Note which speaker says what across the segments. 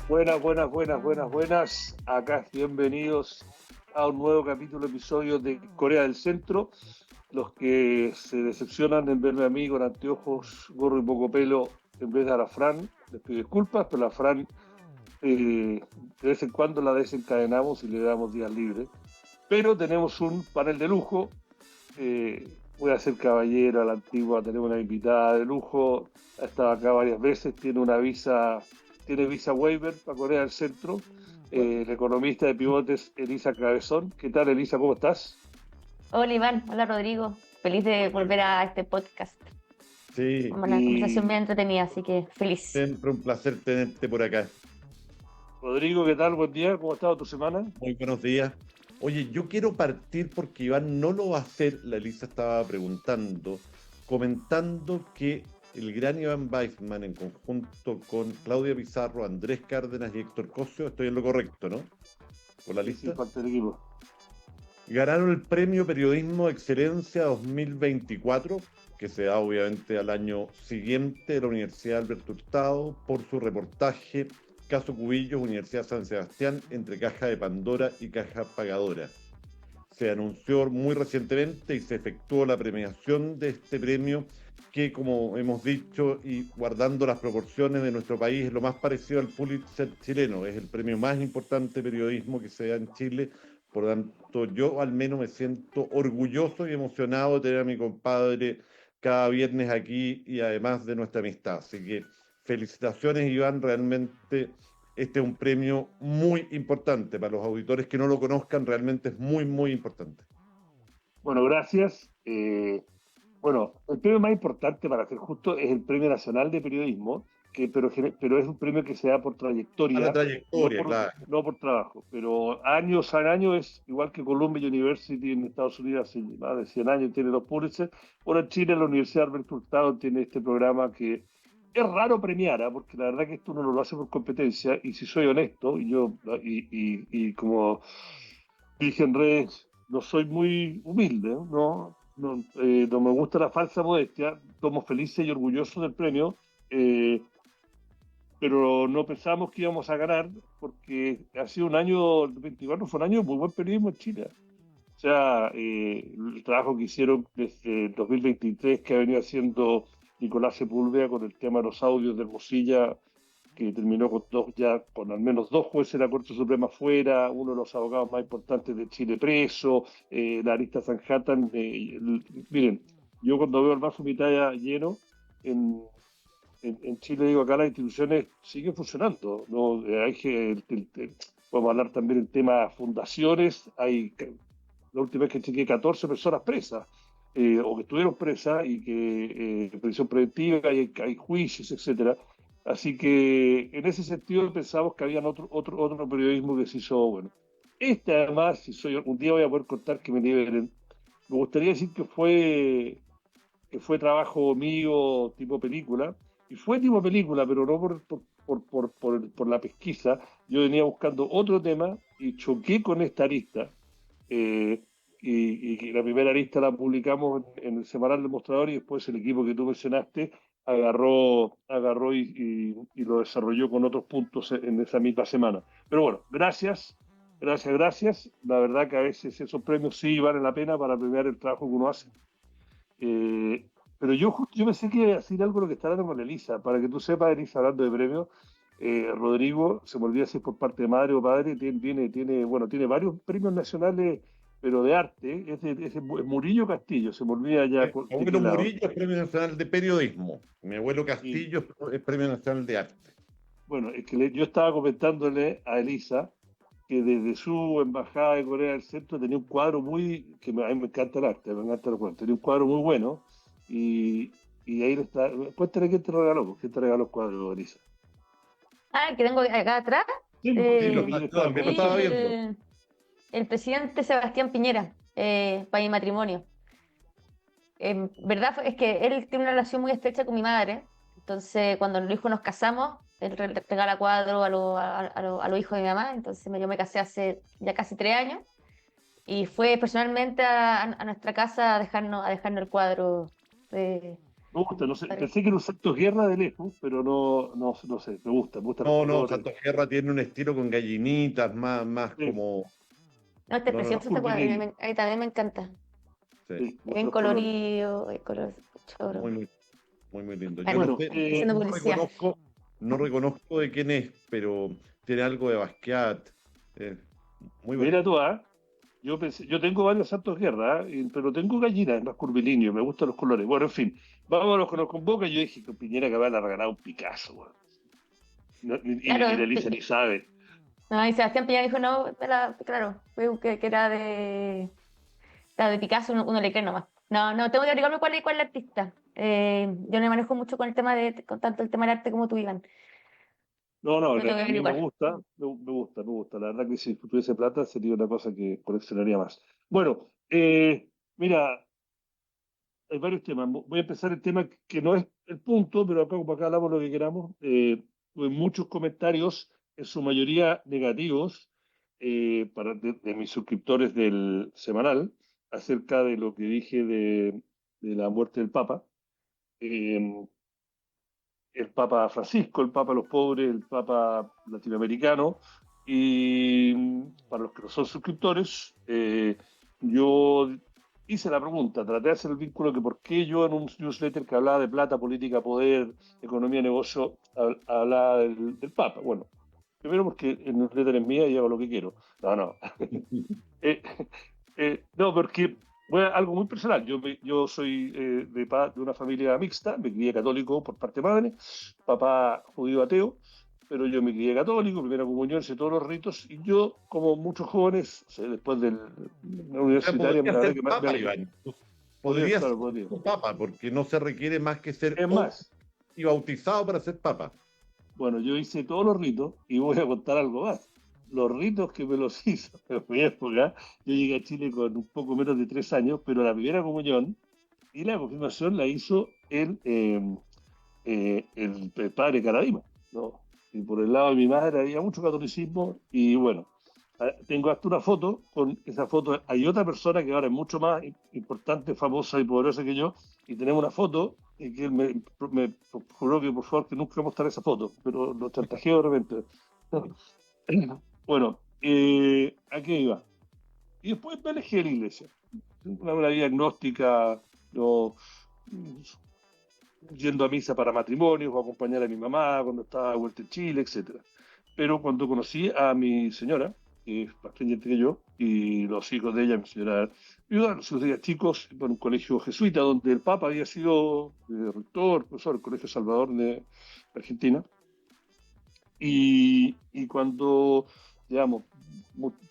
Speaker 1: Buenas, buenas, buenas, buenas, buenas. Acá bienvenidos a un nuevo episodio de Corea del Centro. Los que se decepcionan en verme a mí con anteojos, gorro y poco pelo en vez de a la Fran, les pido disculpas, pero la Fran de vez en cuando la desencadenamos y le damos días libres. Pero tenemos un panel de lujo. Voy a ser caballero a la antigua, tenemos una invitada de lujo, ha estado acá varias veces, tiene visa waiver para Corea del Centro, la economista de pivotes Elisa Cabezón. ¿Qué tal, Elisa? ¿Cómo estás?
Speaker 2: Hola Iván, hola Rodrigo, feliz de volver a este podcast.
Speaker 3: Sí,
Speaker 2: Una conversación bien
Speaker 1: Y
Speaker 2: entretenida, así que feliz.
Speaker 3: siempre un placer tenerte por acá.
Speaker 1: Rodrigo, ¿qué tal? Buen día, ¿cómo ha estado tu semana?
Speaker 3: Muy buenos días. Oye, yo quiero partir porque Iván no lo va a hacer. La Elisa estaba preguntando, comentando que el gran Iván Weissman, en conjunto con Claudia Pizarro, Andrés Cárdenas y Héctor Cosio, estoy en lo correcto, ¿no? Con la
Speaker 1: Sí, sí,
Speaker 3: lista.
Speaker 1: parte del equipo.
Speaker 3: Ganaron el Premio Periodismo Excelencia 2024, que se da obviamente al año siguiente de la Universidad Alberto Hurtado por su reportaje Caso Cubillos, Universidad San Sebastián, entre caja de Pandora y caja pagadora. Se anunció muy recientemente y se efectuó la premiación de este premio que, como hemos dicho, y guardando las proporciones de nuestro país, es lo más parecido al Pulitzer chileno. Es el premio más importante de periodismo que se da en Chile. Por lo tanto, yo al menos me siento orgulloso y emocionado de tener a mi compadre cada viernes aquí y además de nuestra amistad. Así que felicitaciones, Iván, realmente este es un premio muy importante para los auditores que no lo conozcan, realmente es muy, muy importante.
Speaker 1: Bueno, gracias. Bueno, el premio más importante, para ser justo, es el Premio Nacional de Periodismo, pero es un premio que se da por
Speaker 3: A la
Speaker 1: trayectoria,
Speaker 3: trayectoria, claro.
Speaker 1: no por trabajo. Pero años a años es igual que Columbia University en Estados Unidos, hace más de 100 años tiene dos Pulitzer. Ahora en Chile la Universidad Alberto Hurtado tiene este programa que es raro premiar, ¿ah? Porque la verdad que esto uno no lo hace por competencia, y si soy honesto, y como dije en redes, no soy muy humilde, no me gusta la falsa modestia, estamos felices y orgullosos del premio, eh, pero no pensamos que íbamos a ganar porque ha sido un año, el 24 fue un año de muy buen periodismo en Chile. O sea, el trabajo que hicieron desde el 2023 que ha venido haciendo Nicolás Sepúlveda con el tema de los audios de Hermosilla, que terminó con con al menos dos jueces de la Corte Suprema fuera, uno de los abogados más importantes de Chile preso, la arista Sanhattan. Miren, yo cuando veo el vaso mitad lleno, en, en Chile digo, acá las instituciones siguen funcionando, ¿no? Podemos hablar también del tema fundaciones, la última vez que chequeé 14 personas presas, o que estuvieron presas y que prisión preventiva, y hay juicios, etcétera. Así que en ese sentido pensamos que había otro periodismo que se hizo bueno. Este además, si soy un día voy a poder contar que me liberen. Me gustaría decir que fue trabajo mío tipo película, y fue tipo película, pero no por la pesquisa. Yo venía buscando otro tema y choqué con esta arista, eh, y la primera lista la publicamos en el semanal del Mostrador, y después el equipo que tú mencionaste agarró y lo desarrolló con otros puntos en esa misma semana. Pero bueno, gracias, gracias, gracias. La verdad que a veces esos premios sí valen la pena para premiar el trabajo que uno hace. Pero yo pensé que iba a decir algo de lo que está hablando con Elisa, para que tú sepas, Elisa, hablando de premios. Rodrigo, se me olvida si es por parte de madre o padre, bueno, tiene varios premios nacionales, pero de arte. Es Murillo Castillo, se me olvida ya
Speaker 3: Mi
Speaker 1: de qué
Speaker 3: abuelo
Speaker 1: lado.
Speaker 3: Murillo es Premio Nacional de Periodismo. Mi abuelo
Speaker 1: Y
Speaker 3: Castillo es Premio Nacional de Arte.
Speaker 1: bueno, es que yo estaba comentándole a Elisa que desde su embajada de Corea del Centro tenía un cuadro a mí me encanta el arte, me encanta el cuadro, tenía un cuadro muy bueno, y ahí está. Cuéntale quién te regaló, quién te regaló el cuadro, Elisa.
Speaker 2: Ah, el que tengo acá atrás,
Speaker 1: Sí,
Speaker 3: Sí,
Speaker 2: eh,
Speaker 1: yo
Speaker 3: también lo
Speaker 2: sí,
Speaker 3: estaba viendo.
Speaker 2: el presidente Sebastián Piñera, para mi matrimonio. Verdad es que él tiene una relación muy estrecha con mi madre, entonces cuando los hijos nos casamos, él regala cuadros a los hijos de mi mamá, entonces yo me casé hace ya casi 3 años y fue personalmente a nuestra casa a dejarnos el cuadro.
Speaker 1: Me gusta, no sé,
Speaker 2: Padre.
Speaker 1: pensé que era un Santos Guerra de lejos, pero no sé, me gusta
Speaker 3: No, no,
Speaker 1: respetar.
Speaker 3: Santos Guerra tiene un estilo con gallinitas, más
Speaker 1: Sí,
Speaker 3: como.
Speaker 2: No, está
Speaker 3: No,
Speaker 2: precioso
Speaker 3: no,
Speaker 2: este cuadro, a mí,
Speaker 1: curvilíneo,
Speaker 2: a mí también me encanta.
Speaker 3: sí,
Speaker 1: sí, me gustan
Speaker 2: Bien
Speaker 1: los colores.
Speaker 2: colorido, el color choro.
Speaker 3: muy, muy, muy lindo. Yo no
Speaker 2: Bueno,
Speaker 1: Bueno,
Speaker 3: sé,
Speaker 2: haciendo
Speaker 3: no
Speaker 2: publicidad.
Speaker 3: reconozco, no reconozco de quién es, pero tiene algo de Basquiat. eh, muy
Speaker 1: mira
Speaker 3: bonito.
Speaker 1: tú, ¿ah? Yo tengo varios Santos Guerra, ¿ah? Pero tengo gallinas, más curvilíneo, me gustan los colores. Bueno, en fin, vámonos con los convoca. Yo dije que Piñera que van a regalar un Picasso, weón. Y
Speaker 2: Claro,
Speaker 1: Delisa ni sabe.
Speaker 2: no, y Sebastián Piñera dijo, no, claro, que era de Picasso, uno le cree nomás. No, no, tengo que averiguarme cuál es el artista. Yo no me manejo mucho con el tema con tanto el tema del arte como tú, Iván.
Speaker 1: No, no,
Speaker 2: Lo tengo que
Speaker 1: a mí me
Speaker 2: averiguar.
Speaker 1: gusta, me gusta. La verdad que si tuviese plata sería una cosa que coleccionaría más. Bueno, mira, hay varios temas. Voy a empezar el tema que no es el punto, pero acá como acá hablamos lo que queramos. Tuve muchos comentarios, en su mayoría negativos, de mis suscriptores del semanal, acerca de lo que dije de la muerte del Papa. Eh, el Papa Francisco, el Papa de los pobres, el Papa latinoamericano. Y para los que no son suscriptores, yo hice la pregunta, traté de hacer el vínculo que por qué yo en un newsletter que hablaba de plata, política, poder, economía, negocio, hablaba del Papa. Bueno, primero porque el newsletter es mía y hago lo que quiero. No, no. Eh, no, porque algo muy personal. Yo soy de una familia mixta, me crié católico por parte de madre, papá judío ateo, pero yo me crié católico, primera comunión, hice todos los ritos, y yo, como muchos jóvenes, o sea, después de la
Speaker 3: O sea,
Speaker 1: universitaria, la
Speaker 3: podría
Speaker 1: verdad
Speaker 3: ser
Speaker 1: que me
Speaker 3: papa,
Speaker 1: alejé.
Speaker 3: Iván.
Speaker 1: Podría,
Speaker 3: Podría ser
Speaker 1: claro, podría.
Speaker 3: papa, porque no se requiere más que ser
Speaker 1: Es más,
Speaker 3: y bautizado para ser papa.
Speaker 1: bueno, yo hice todos los ritos y voy a contar algo más. Los ritos que me los hizo en mi época, yo llegué a Chile con un poco menos de 3 años, pero la primera comunión y la confirmación la hizo el padre Caradima, ¿no? Y por el lado de mi madre había mucho catolicismo y bueno, tengo hasta una foto, con esa foto hay otra persona que ahora es mucho más importante, famosa y poderosa que yo, y tenemos una foto y que él me juró que por favor que nunca mostrar esa foto, pero lo chantajeó de repente. Bueno, ¿a qué iba? Y después me alejé de la iglesia. Una vida agnóstica, no, yendo a misa para matrimonios o acompañar a mi mamá cuando estaba de vuelta en Chile, etcétera. Pero cuando conocí a mi señora, que es más creyente que yo, y los hijos de ella, mi señora viuda, los hijos de ella chicos, en un colegio jesuita, donde el Papa había sido rector, profesor, el Colegio Salvador de Argentina, y cuando llevamos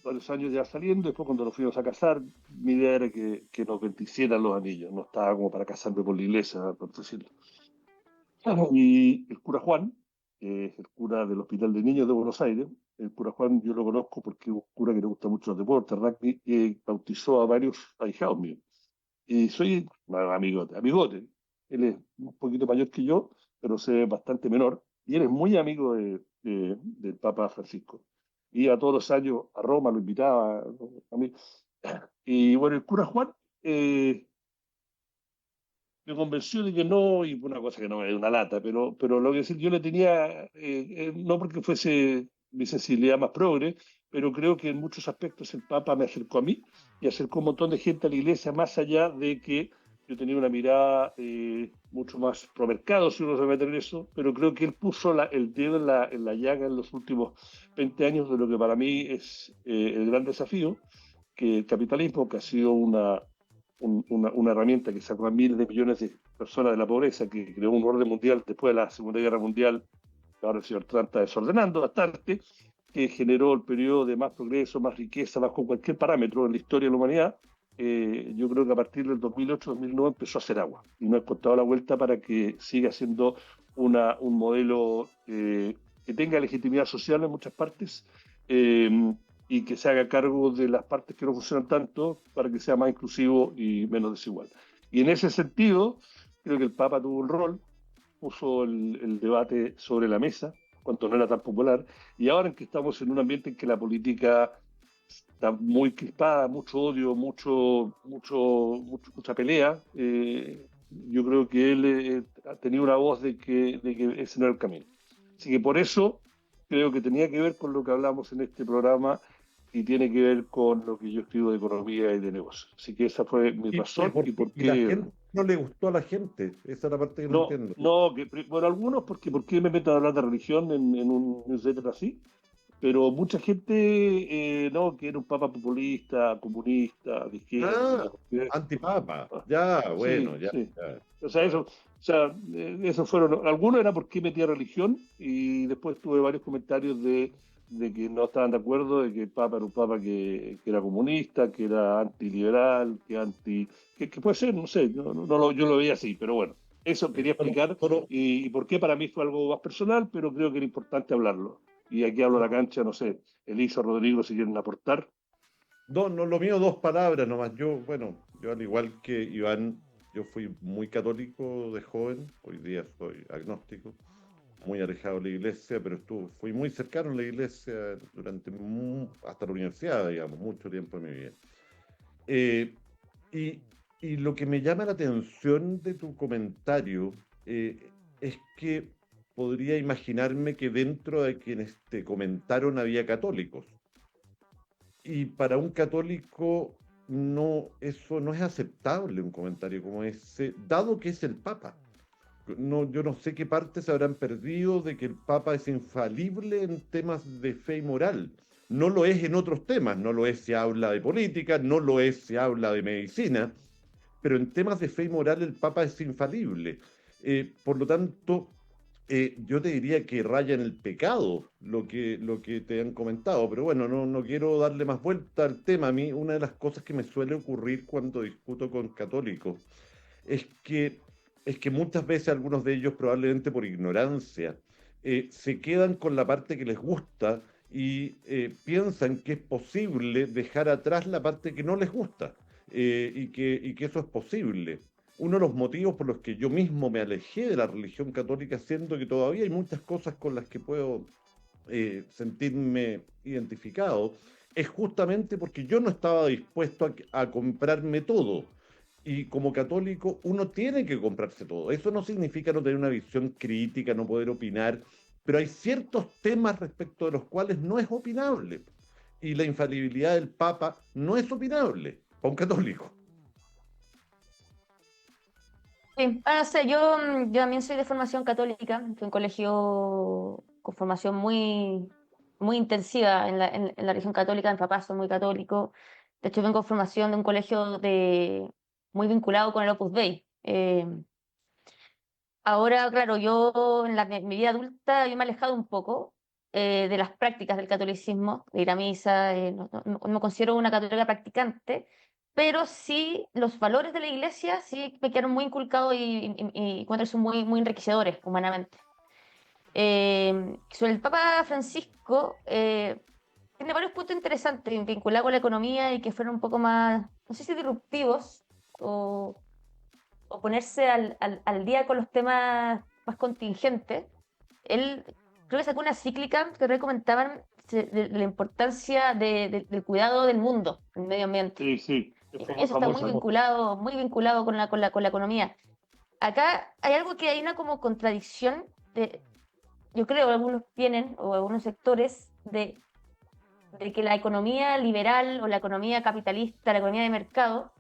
Speaker 1: varios años ya saliendo, después cuando nos fuimos a casar, mi idea era que nos bendicieran los anillos, no estaba como para casarme por la iglesia, por decirlo. Y el cura Juan, que es el cura del Hospital de Niños de Buenos Aires, el cura Juan yo lo conozco porque es un cura que le gusta mucho los deportes, rugby, y bautizó a varios ahijados míos. Y soy amigote, amigote. Él es un poquito mayor que yo, pero se ve bastante menor. Y él es muy amigo del Papa Francisco. Iba todos los años a Roma, lo invitaba a mí. Y bueno, el cura Juan me convenció de que no, y una cosa que no es una lata, pero lo que decir, yo le tenía, no porque fuese mi sensibilidad más progre, pero creo que en muchos aspectos el Papa me acercó a mí y acercó un montón de gente a la iglesia, más allá de que yo tenía una mirada mucho más pro mercado, si uno se mete en eso, pero creo que él puso el dedo en la llaga en los últimos 20 años de lo que para mí es el gran desafío, que el capitalismo, que ha sido una herramienta que sacó a miles de millones de personas de la pobreza, que creó un orden mundial después de la Segunda Guerra Mundial, que ahora el señor Trump está desordenando bastante, que generó el periodo de más progreso, más riqueza, bajo cualquier parámetro en la historia de la humanidad. Yo creo que a partir del 2008-2009 empezó a hacer agua y no ha costado la vuelta para que siga siendo un modelo que tenga legitimidad social en muchas partes, y que se haga cargo de las partes que no funcionan tanto para que sea más inclusivo y menos desigual. Y en ese sentido, creo que el Papa tuvo un rol, puso el debate sobre la mesa, cuando no era tan popular, y ahora en que estamos en un ambiente en que la política está muy crispada, mucho odio, mucha pelea, yo creo que él ha tenido una voz de que ese no era el camino. Así que por eso creo que tenía que ver con lo que hablamos en este programa y tiene que ver con lo que yo escribo de economía y de negocios. Así que esa fue mi razón y por
Speaker 3: Y la
Speaker 1: qué...
Speaker 3: gente no le gustó a la gente. Esa es la parte que no
Speaker 1: No,
Speaker 3: entiendo.
Speaker 1: no, bueno, algunos, porque ¿por qué me meto a hablar de religión en un newsletter así? Pero mucha gente, no, que era un papa populista, comunista, de izquierda.
Speaker 3: Ah, antipapa. Ya, bueno,
Speaker 1: Sí,
Speaker 3: ya,
Speaker 1: sí.
Speaker 3: ya.
Speaker 1: O sea, esos fueron, algunos era porque metía religión y después tuve varios comentarios de que no estaban de acuerdo, de que el Papa era un Papa que era comunista, que era antiliberal, que puede ser, no sé, yo lo veía así, pero bueno, eso quería
Speaker 3: Solo,
Speaker 1: explicar
Speaker 3: solo,
Speaker 1: y por qué para mí fue algo más personal, pero creo que era importante hablarlo. Y aquí hablo a la
Speaker 3: solo-
Speaker 1: cancha, no sé, Elisa, Rodrigo, si quieren aportar.
Speaker 3: no, lo mío, dos palabras nomás. Yo, bueno, yo al igual que Iván, yo fui muy católico de joven. Hoy día soy agnóstico, muy alejado de la iglesia, pero fui muy cercano a la iglesia durante hasta la universidad, digamos, mucho tiempo de mi vida. Eh, y, y lo que me llama la atención de tu comentario es que podría imaginarme que dentro de quienes te comentaron había católicos. Y para un católico no, eso no es aceptable un comentario como ese, dado que es el Papa. No, yo no sé qué parte se habrán perdido de que el Papa es infalible en temas de fe y moral. No lo es en otros temas, no lo es si habla de política, no lo es si habla de medicina, pero en temas de fe y moral el Papa es infalible. Por lo tanto, yo te diría que raya en el pecado lo que te han comentado, pero bueno, no quiero darle más vuelta al tema. A mí una de las cosas que me suele ocurrir cuando discuto con católicos es que, es que muchas veces algunos de ellos, probablemente por ignorancia, se quedan con la parte que les gusta y piensan que es posible dejar atrás la parte que no les gusta y que eso es posible. Uno de los motivos por los que yo mismo me alejé de la religión católica, siendo que todavía hay muchas cosas con las que puedo sentirme identificado, es justamente porque yo no estaba dispuesto a comprarme todo. Y como católico, uno tiene que comprarse todo. Eso no significa no tener una visión crítica, no poder opinar, pero hay ciertos temas respecto de los cuales no es opinable. Y la infalibilidad del Papa no es opinable para un católico.
Speaker 2: Sí, ah, no sé, yo también soy de formación católica, fui en un colegio con formación muy intensiva en la religión católica, mis papás son muy católicos, de hecho vengo de formación de un colegio muy vinculado con el Opus Dei. Ahora, claro, yo en mi vida adulta yo me he alejado un poco de las prácticas del catolicismo, de ir a misa, no me considero una católica practicante, pero sí los valores de la iglesia sí me quedaron muy inculcados y encuentro que son muy enriquecedores humanamente. Sobre el Papa Francisco, tiene varios puntos interesantes vinculados con la economía y que fueron un poco más, no sé si disruptivos o ponerse al día con los temas más contingentes. Él creo que sacó una cíclica que comentaban de la importancia del cuidado del mundo, del medio ambiente.
Speaker 1: Sí, sí,
Speaker 2: Y
Speaker 1: fue muy
Speaker 2: eso está
Speaker 1: famosa.
Speaker 2: muy vinculado con la economía. Acá hay algo que hay una como contradicción yo creo, algunos tienen, o algunos sectores, de que la economía liberal o la economía capitalista, la economía de mercado,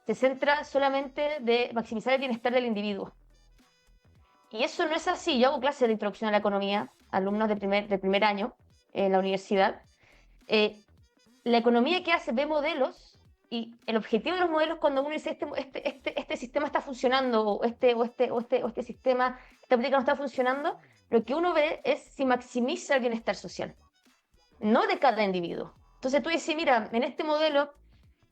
Speaker 2: se centra solamente de maximizar el bienestar del individuo. Y eso no es así. Yo hago clases de introducción a la economía, alumnos de primer año en la universidad. Eh, la economía que hace ve modelos y el objetivo de los modelos cuando uno dice este sistema está funcionando o este sistema, esta política no está funcionando, lo que uno ve es si maximiza el bienestar social, no de cada individuo. Entonces tú dices, mira, en este modelo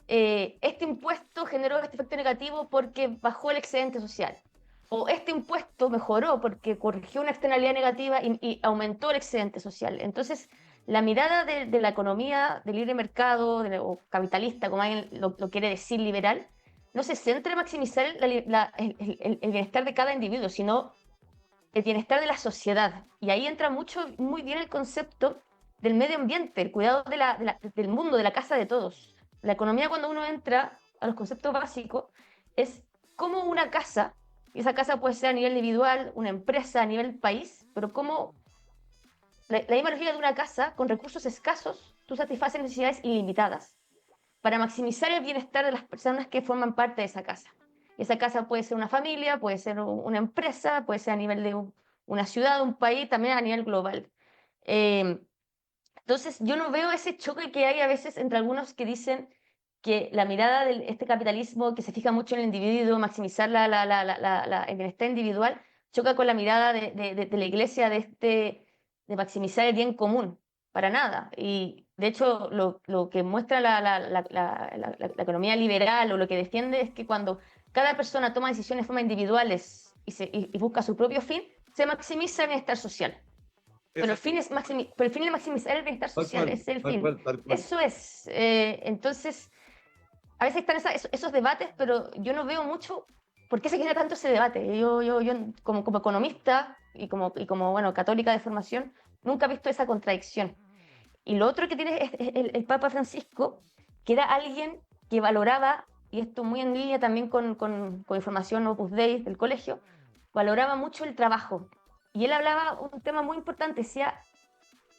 Speaker 2: este impuesto generó este efecto negativo porque bajó el excedente social. O este impuesto mejoró porque corrigió una externalidad negativa y aumentó el excedente social. Entonces, la mirada de la economía de libre mercado o capitalista, como alguien lo quiere decir, liberal, no se centra en maximizar el bienestar de cada individuo, sino el bienestar de la sociedad. Y ahí entra muy bien el concepto del medio ambiente, el cuidado del mundo, de la casa de todos. La economía, cuando uno entra a los conceptos básicos, es cómo una casa, y esa casa puede ser a nivel individual, una empresa a nivel país, pero cómo la misma lógica de una casa, con recursos escasos, tú satisfaces necesidades ilimitadas para maximizar el bienestar de las personas que forman parte de esa casa. Esa casa puede ser una familia, puede ser una empresa, puede ser a nivel de una ciudad, un país, también a nivel global. Eh, entonces, yo no veo ese choque que hay a veces entre algunos que dicen que la mirada de este capitalismo que se fija mucho en el individuo, maximizar el bienestar individual, choca con la mirada de la iglesia de maximizar el bien común, para nada. Y de hecho, lo que muestra la economía liberal o lo que defiende es que cuando cada persona toma decisiones de forma individuales y busca su propio fin, se maximiza el bienestar social. Pero el fin es maximizar el bienestar
Speaker 3: Tal
Speaker 2: social,
Speaker 3: cual,
Speaker 2: es el
Speaker 3: tal
Speaker 2: fin.
Speaker 3: cual, tal cual.
Speaker 2: Eso es. Entonces, a veces están esos debates, pero yo no veo mucho por qué se genera tanto ese debate. Yo como economista y como bueno, católica de formación, nunca he visto esa contradicción. Y lo otro que tiene es el Papa Francisco, que era alguien que valoraba, y esto muy en línea también con información Opus Dei del colegio, valoraba mucho el trabajo. Y él hablaba un tema muy importante, decía,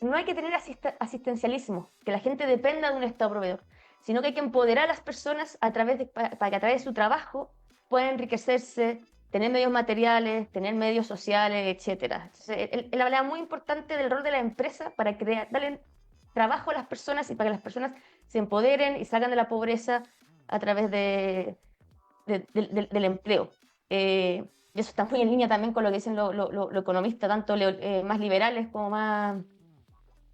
Speaker 2: no hay que tener asistencialismo, que la gente dependa de un Estado proveedor, sino que hay que empoderar a las personas para que a través de su trabajo puedan enriquecerse, tener medios materiales, tener medios sociales, etc. Entonces, él hablaba muy importante del rol de la empresa para darle trabajo a las personas y para que las personas se empoderen y salgan de la pobreza a través del empleo. Y eso está muy en línea también con lo que dicen los economistas, tanto más liberales como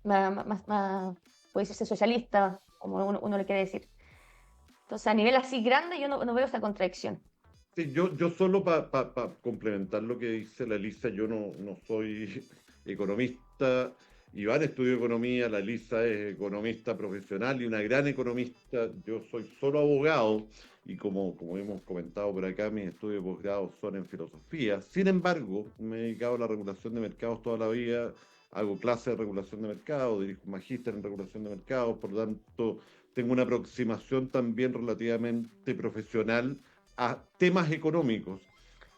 Speaker 2: puede decirse socialista, como uno le quiere decir. Entonces, a nivel así grande, yo no veo esa contradicción.
Speaker 3: Sí, yo solo para complementar lo que dice la Elisa, yo no soy economista. Iván estudió economía, la Elisa es economista profesional y una gran economista. Yo soy solo abogado y como hemos comentado por acá, mis estudios de posgrado son en filosofía. Sin embargo, me he dedicado a la regulación de mercados toda la vida, hago clases de regulación de mercados, dirijo un magíster en regulación de mercados, por lo tanto, tengo una aproximación también relativamente profesional a temas económicos.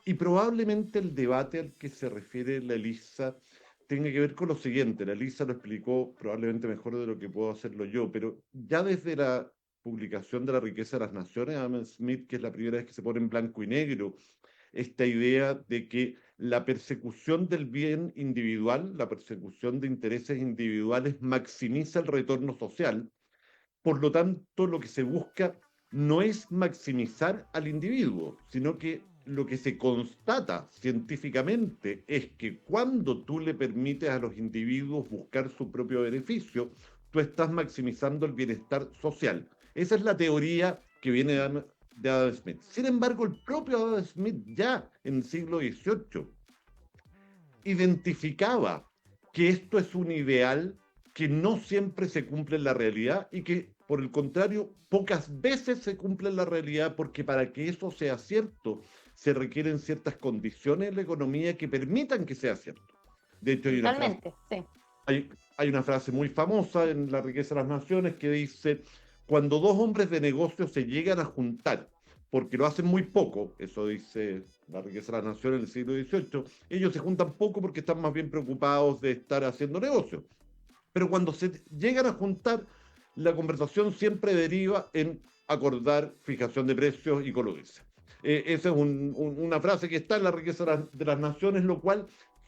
Speaker 3: Y probablemente el debate al que se refiere la Elisa tenga que ver con lo siguiente. La Elisa lo explicó probablemente mejor de lo que puedo hacerlo yo, pero ya desde la publicación de La riqueza de las naciones, Adam Smith, que es la primera vez que se pone en blanco y negro esta idea de que la persecución del bien individual, la persecución de intereses individuales maximiza el retorno social. Por lo tanto, lo que se busca no es maximizar al individuo, sino que lo que se constata científicamente es que cuando tú le permites a los individuos buscar su propio beneficio, tú estás maximizando el bienestar social. Esa es la teoría que viene de Adam Smith. Sin embargo, el propio Adam Smith ya en el siglo XVIII identificaba que esto es un ideal que no siempre se cumple en la realidad y que, por el contrario, pocas veces se cumple en la realidad, porque para que eso sea cierto se requieren ciertas condiciones en la economía que permitan que sea cierto. De hecho,
Speaker 2: Totalmente, sí.
Speaker 3: hay una frase muy famosa en La riqueza de las naciones que dice, cuando dos hombres de negocio se llegan a juntar, porque lo hacen muy poco, eso dice La riqueza de las naciones en el siglo XVIII, ellos se juntan poco porque están más bien preocupados de estar haciendo negocios. Pero cuando se llegan a juntar, la conversación siempre deriva en acordar fijación de precios y coludirse. Esa es una frase que está en La riqueza de las naciones, lo cual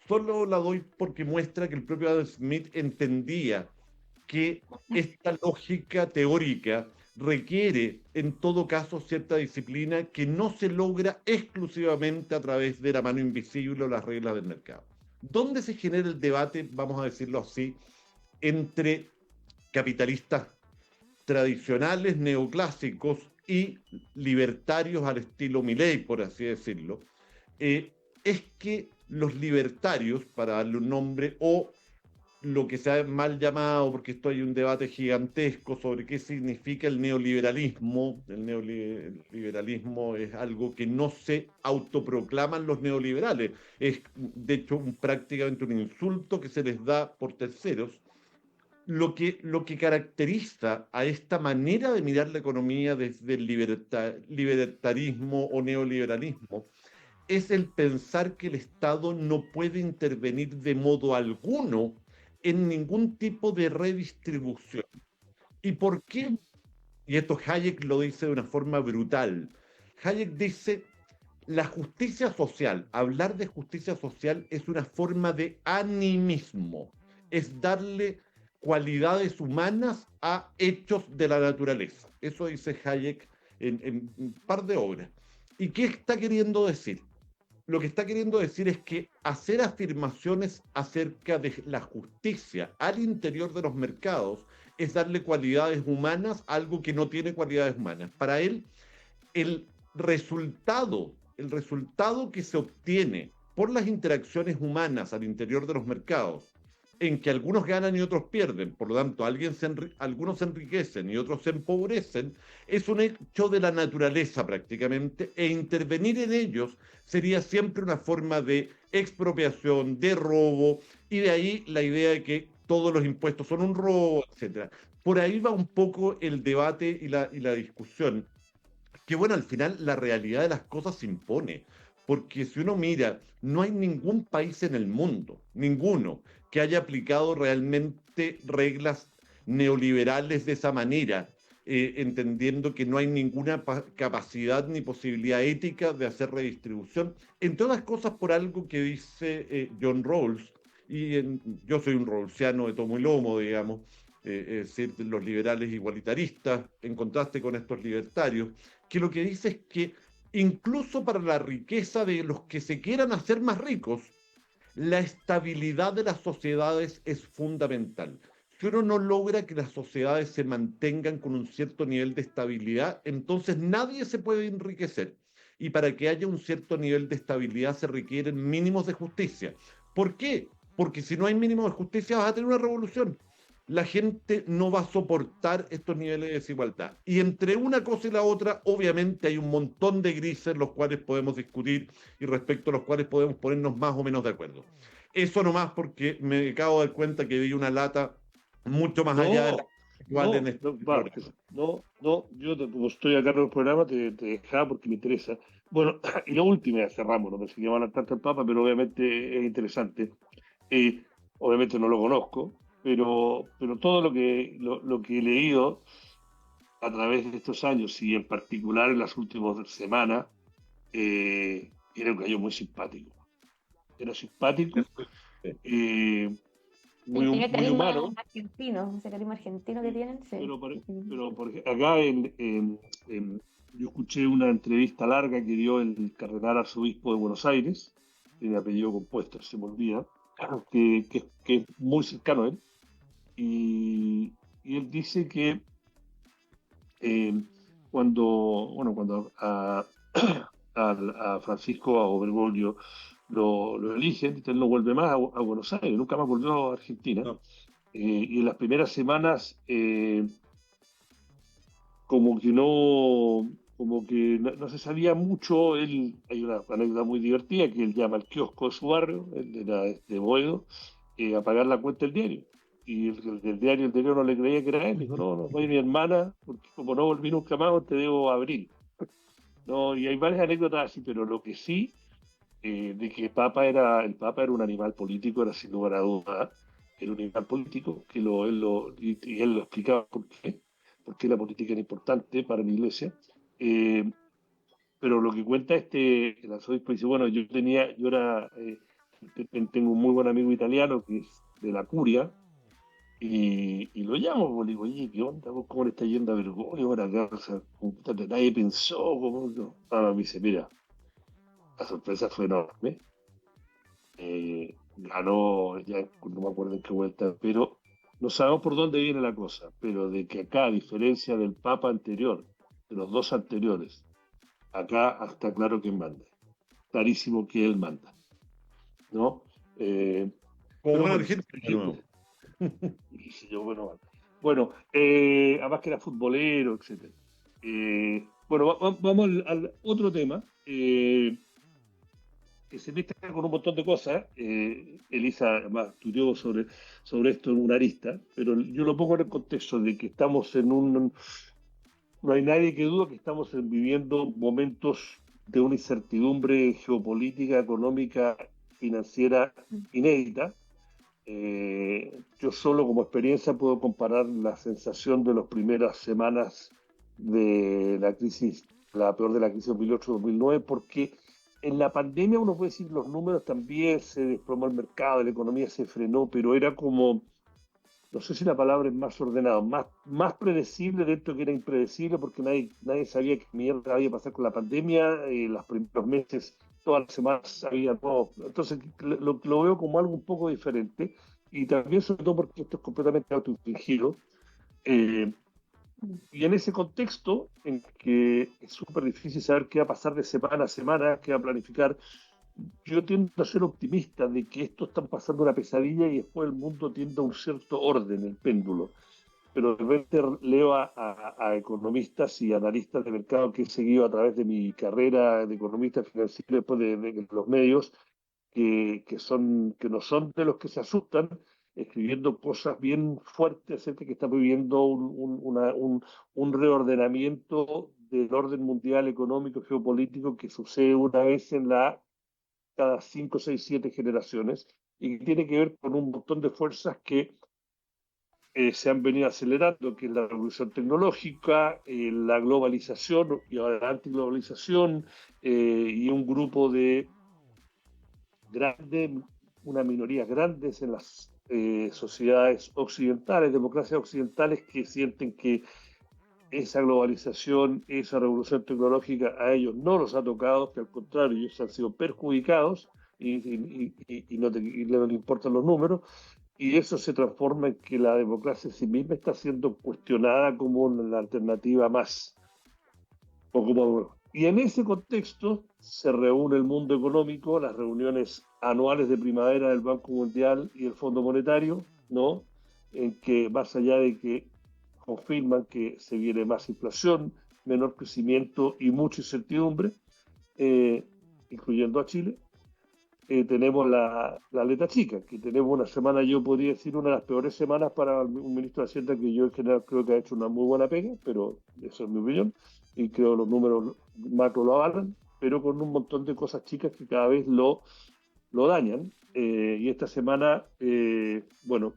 Speaker 3: solo la doy porque muestra que el propio Adam Smith entendía que esta lógica teórica requiere en todo caso cierta disciplina que no se logra exclusivamente a través de la mano invisible o las reglas del mercado. ¿Dónde se genera el debate, vamos a decirlo así, entre capitalistas tradicionales, neoclásicos y libertarios al estilo Milei, por así decirlo? Es que los libertarios, para darle un nombre, o lo que se ha mal llamado, porque esto hay un debate gigantesco sobre qué significa el neoliberalismo. El neoliberalismo es algo que no se autoproclaman los neoliberales, es de hecho prácticamente un insulto que se les da por terceros. lo que caracteriza a esta manera de mirar la economía desde el libertarismo o neoliberalismo es el pensar que el Estado no puede intervenir de modo alguno en ningún tipo de redistribución. ¿Y por qué? Y esto Hayek lo dice de una forma brutal. Hayek dice, la justicia social, hablar de justicia social es una forma de animismo, es darle cualidades humanas a hechos de la naturaleza. Eso dice Hayek en un par de obras. ¿Y qué está queriendo decir? Lo que está queriendo decir es que hacer afirmaciones acerca de la justicia al interior de los mercados es darle cualidades humanas a algo que no tiene cualidades humanas. Para él, el el resultado que se obtiene por las interacciones humanas al interior de los mercados, en que algunos ganan y otros pierden, por lo tanto algunos se enriquecen y otros se empobrecen, es un hecho de la naturaleza prácticamente, e intervenir en ellos sería siempre una forma de expropiación, de robo, y de ahí la idea de que todos los impuestos son un robo, etc. Por ahí va un poco el debate y la discusión, que bueno, al final la realidad de las cosas se impone, porque si uno mira, no hay ningún país en el mundo, ninguno, que haya aplicado realmente reglas neoliberales de esa manera, entendiendo que no hay ninguna capacidad ni posibilidad ética de hacer redistribución, entre otras cosas por algo que dice John Rawls, yo soy un rawlsiano de tomo y lomo, digamos, es decir, los liberales igualitaristas, en contraste con estos libertarios, que lo que dice es que incluso para la riqueza de los que se quieran hacer más ricos, la estabilidad de las sociedades es fundamental. Si uno no logra que las sociedades se mantengan con un cierto nivel de estabilidad, entonces nadie se puede enriquecer. Y para que haya un cierto nivel de estabilidad se requieren mínimos de justicia. ¿Por qué? Porque si no hay mínimos de justicia vas a tener una revolución. La gente no va a soportar estos niveles de desigualdad. Y entre una cosa y la otra, obviamente hay un montón de grises los cuales podemos discutir y respecto a los cuales podemos ponernos más o menos de acuerdo. Eso nomás porque me acabo de dar cuenta que vi una lata mucho más allá de la actual en este programa.
Speaker 1: Como estoy acá en el programa, te dejaba porque me interesa. Bueno, y lo último, ya cerramos, no pensé que iba a hablar tanto el Papa, pero obviamente es interesante. Eh, Obviamente no lo conozco, pero todo lo que he leído a través de estos años y en particular en las últimas semanas, era un gallo muy simpático. Era simpático, eh,
Speaker 2: Tiene
Speaker 1: muy
Speaker 2: carisma
Speaker 1: humano,
Speaker 2: argentino, ese carisma argentino que tienen, sí.
Speaker 1: acá yo escuché una entrevista larga que dio el cardenal arzobispo de Buenos Aires, tiene apellido compuesto, se me olvida, que es muy cercano a él, y él dice que cuando a Francisco a Bergoglio lo eligen, él no vuelve más a Buenos Aires, nunca más volvió a Argentina.
Speaker 3: No.
Speaker 1: Y en las primeras semanas, como que no, no se sabía mucho. Hay una anécdota muy divertida que él llama al kiosco de su barrio, el de Boedo, a pagar la cuenta del diario. Y el del diario anterior no le creía que era él. Dijo, no, voy a mi hermana, porque como no volví nunca más, te debo abril. No, y hay varias anécdotas así, pero lo que sí, de que el Papa era un animal político, era sin lugar a dudas, era un animal político, y él lo explicaba por qué la política era importante para la Iglesia. Eh, pero lo que cuenta el arzobispo dice, bueno, tengo un muy buen amigo italiano que es de la Curia, y lo llamo, pues, le digo, oye, ¿qué onda? ¿Cómo le está yendo a Bergoglio ahora acá? O sea, nadie pensó, ¿cómo? No. Me dice, mira, la sorpresa fue enorme. Ganó, ya no me acuerdo en qué vuelta, pero no sabemos por dónde viene la cosa, pero de que acá, a diferencia del Papa anterior, de los dos anteriores, acá está claro quién manda. Clarísimo que él manda, ¿no?
Speaker 3: Como
Speaker 1: Pero
Speaker 3: buen
Speaker 1: bueno,
Speaker 3: argentino.
Speaker 1: bueno, además que era futbolero, etc. Bueno, vamos al otro tema. que se mezcla con un montón de cosas. Elisa además estudió sobre esto en una arista, pero yo lo pongo en el contexto de que estamos en un... No hay nadie que duda que estamos viviendo momentos de una incertidumbre geopolítica, económica, financiera inédita. Yo solo como experiencia puedo comparar la sensación de las primeras semanas de la crisis, la peor de la crisis 2008-2009, porque en la pandemia uno puede decir los números también se desplomó el mercado, la economía se frenó, pero era como, no sé si la palabra es más ordenado, más predecible dentro de que era impredecible, porque nadie sabía qué mierda había pasado con la pandemia, los primeros meses, todas las semanas había todo. Entonces lo veo como algo un poco diferente, y también sobre todo porque esto es completamente autoinfligido. Y en ese contexto, en que es súper difícil saber qué va a pasar de semana a semana, qué va a planificar, yo tiendo a ser optimista de que esto está pasando una pesadilla y después el mundo tiende a un cierto orden, el péndulo. Pero de repente leo a economistas y analistas de mercado que he seguido a través de mi carrera de economista financiero, después de los medios, que no son de los que se asustan, escribiendo cosas bien fuertes acerca de que estamos viviendo un reordenamiento del orden mundial económico geopolítico que sucede una vez cada 5, 6, 7 generaciones, y que tiene que ver con un montón de fuerzas que se han venido acelerando, que es la revolución tecnológica, la globalización y ahora la antiglobalización, y un grupo de grandes, una minoría grandes en las sociedades occidentales, democracias occidentales, que sienten que esa globalización, esa revolución tecnológica a ellos no los ha tocado, que al contrario, ellos han sido perjudicados y no les importan los números, y eso se transforma en que la democracia en sí misma está siendo cuestionada como una alternativa más. Y en ese contexto se reúne el mundo económico, las reuniones anuales de primavera del Banco Mundial y el Fondo Monetario, ¿no? En que más allá de que confirman que se viene más inflación, menor crecimiento y mucha incertidumbre, incluyendo a Chile, tenemos la letra chica, que tenemos una semana, yo podría decir, una de las peores semanas para un ministro de Hacienda, que yo en general creo que ha hecho una muy buena pega, pero eso es mi opinión, y creo que los números macro lo avalan, pero con un montón de cosas chicas que cada vez lo dañan. Y esta semana, bueno,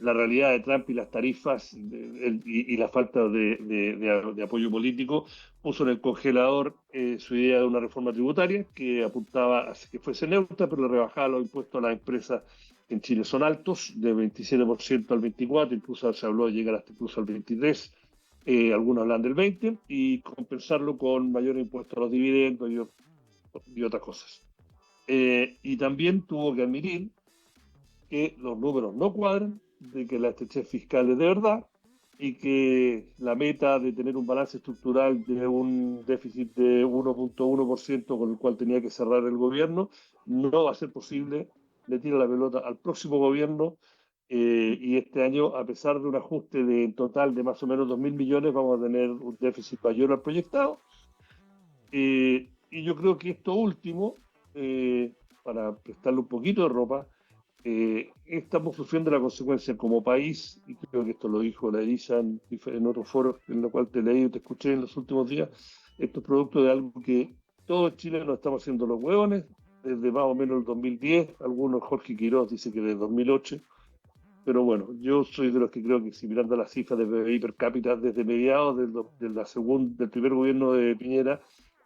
Speaker 1: la realidad de Trump y las tarifas y la falta de apoyo político puso en el congelador su idea de una reforma tributaria que apuntaba a que fuese neutra, pero le rebajaba los impuestos a las empresas que en Chile son altos, de 27% al 24%, incluso se habló de llegar hasta incluso al 23%, algunos hablan del 20%, y compensarlo con mayor impuesto a los dividendos y otras cosas. Y también tuvo que admitir que los números no cuadran, de que la estrechez fiscal es de verdad y que la meta de tener un balance estructural de un déficit de 1.1% con el cual tenía que cerrar el gobierno no va a ser posible. Le tira la pelota al próximo gobierno, y este año, a pesar de un ajuste en total de más o menos 2.000 millones, vamos a tener un déficit mayor al proyectado. Y yo creo que esto último, para prestarle un poquito de ropa, estamos sufriendo la consecuencia como país, y creo que esto lo dijo la Elisa en otros foros en lo cual te leí y te escuché en los últimos días. Esto es producto de algo que todos en Chile nos estamos haciendo los hueones desde más o menos el 2010, algunos, Jorge Quiroz dice que desde 2008, pero bueno, yo soy de los que creo que si mirando las cifras de PBI per cápita desde mediados del primer gobierno de Piñera,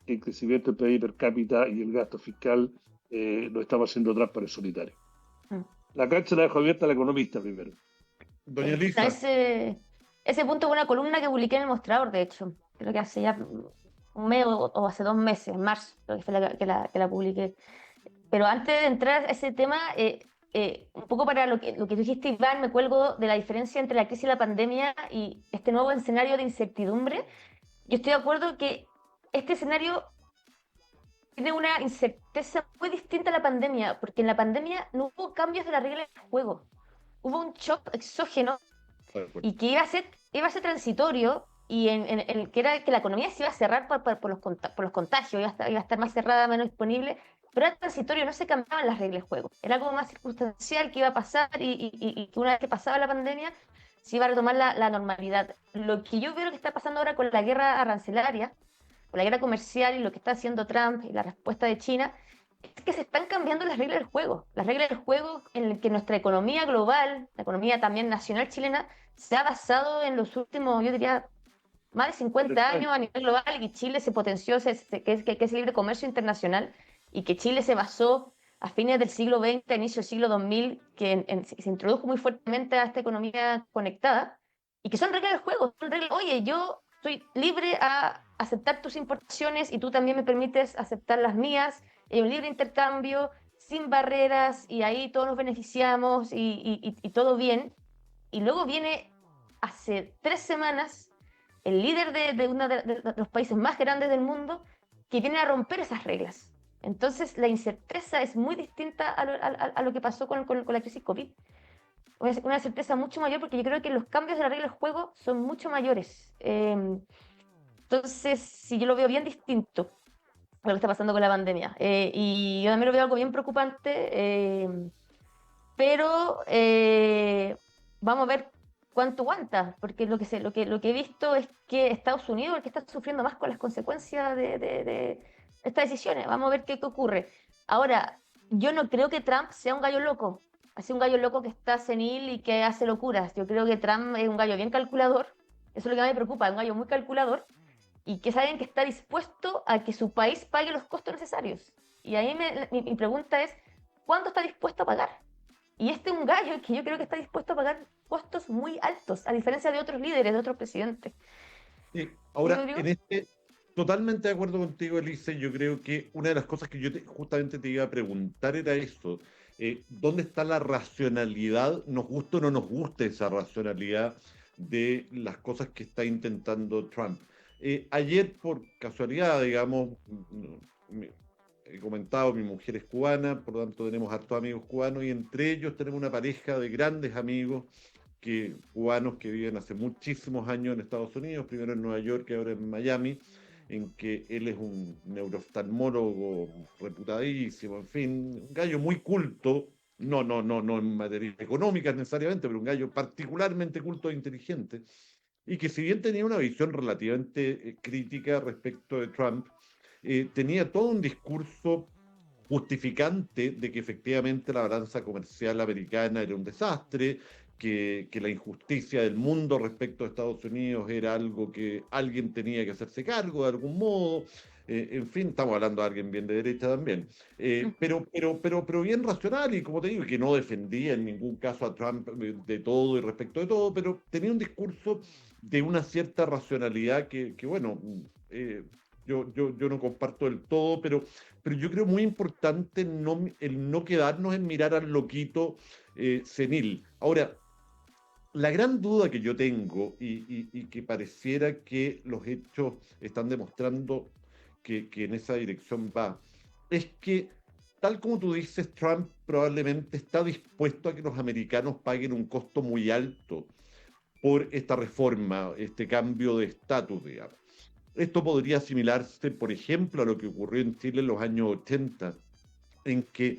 Speaker 1: el crecimiento del PBI per cápita y el gasto fiscal lo estamos haciendo trampa en solitario. La cancha la dejo abierta al economista primero.
Speaker 3: Doña
Speaker 2: No,
Speaker 3: Elisa,
Speaker 2: ese punto es una columna que publiqué en El Mostrador, de hecho. Creo que hace ya un mes o hace 2 meses, en marzo, creo que fue que la publiqué. Pero antes de entrar a ese tema, un poco para lo que tú dijiste, Iván, me cuelgo de la diferencia entre la crisis y la pandemia y este nuevo escenario de incertidumbre. Yo estoy de acuerdo que este escenario tiene una incerteza muy distinta a la pandemia, porque en la pandemia no hubo cambios de la regla del juego. Hubo un shock exógeno y que iba a ser transitorio, y que era que la economía se iba a cerrar por los contagios, iba a estar más cerrada, menos disponible, pero era transitorio, no se cambiaban las reglas del juego. Era algo más circunstancial que iba a pasar y que una vez que pasaba la pandemia se iba a retomar la normalidad. Lo que yo veo que está pasando ahora con la guerra arancelaria, con la guerra comercial y lo que está haciendo Trump y la respuesta de China, es que se están cambiando las reglas del juego. Las reglas del juego en el que nuestra economía global, la economía también nacional chilena, se ha basado en los últimos, yo diría, más de 50 años a nivel global, y Chile se potenció, que es libre comercio internacional, y que Chile se basó a fines del siglo XX, a inicio del siglo 2000, se introdujo muy fuertemente a esta economía conectada, y que son reglas del juego, son reglas, oye, yo soy libre a aceptar tus importaciones y tú también me permites aceptar las mías, hay un libre intercambio, sin barreras, y ahí todos nos beneficiamos y todo bien. Y luego viene hace 3 semanas el líder de uno de los países más grandes del mundo, que viene a romper esas reglas. Entonces, la incerteza es muy distinta a lo que pasó con la crisis COVID. Una certeza mucho mayor, porque yo creo que los cambios de la regla del juego son mucho mayores. Entonces, sí, yo lo veo bien distinto a lo que está pasando con la pandemia. Y yo también lo veo algo bien preocupante, pero vamos a ver cuánto aguanta, porque lo que he visto es que Estados Unidos es el que está sufriendo más con las consecuencias de estas decisiones. Vamos a ver qué ocurre. Ahora, yo no creo que Trump sea un gallo loco, así un gallo loco que está senil y que hace locuras. Yo creo que Trump es un gallo bien calculador, eso es lo que más me preocupa, es un gallo muy calculador, y que es alguien que está dispuesto a que su país pague los costos necesarios. Y ahí mi pregunta es, ¿cuánto está dispuesto a pagar? Y este es un gallo que yo creo que está dispuesto a pagar costos muy altos, a diferencia de otros líderes, de otros presidentes.
Speaker 3: Sí,
Speaker 2: ¿Sí,
Speaker 3: ahora,
Speaker 2: Rodrigo?
Speaker 3: totalmente de acuerdo contigo, Elise. Yo creo que una de las cosas que yo justamente te iba a preguntar era eso. ¿Dónde está la racionalidad? ¿Nos gusta o no nos gusta esa racionalidad de las cosas que está intentando Trump? Ayer, por casualidad, digamos, me- he comentado, mi mujer es cubana, por lo tanto tenemos hartos amigos cubanos, y entre ellos tenemos una pareja de grandes amigos cubanos que viven hace muchísimos años en Estados Unidos, primero en Nueva York y ahora en Miami, en que él es un neurooftalmólogo reputadísimo, en fin, un gallo muy culto, no en materia económica necesariamente, pero un gallo particularmente culto e inteligente, y que si bien tenía una visión relativamente crítica respecto de Trump, tenía todo un discurso justificante de que efectivamente la balanza comercial americana era un desastre, que la injusticia del mundo respecto a Estados Unidos era algo que alguien tenía que hacerse cargo de algún modo. En fin, estamos hablando de alguien bien de derecha también. Pero bien racional y, como te digo, que no defendía en ningún caso a Trump de todo y respecto de todo, pero tenía un discurso de una cierta racionalidad que bueno, yo no comparto del todo, pero yo creo muy importante el no quedarnos en mirar al loquito senil. Ahora, la gran duda que yo tengo y que pareciera que los hechos están demostrando que en esa dirección va, es que, tal como tú dices, Trump probablemente está dispuesto a que los americanos paguen un costo muy alto por esta reforma, este cambio de estatus, digamos. Esto podría asimilarse, por ejemplo, a lo que ocurrió en Chile en los años 80, en que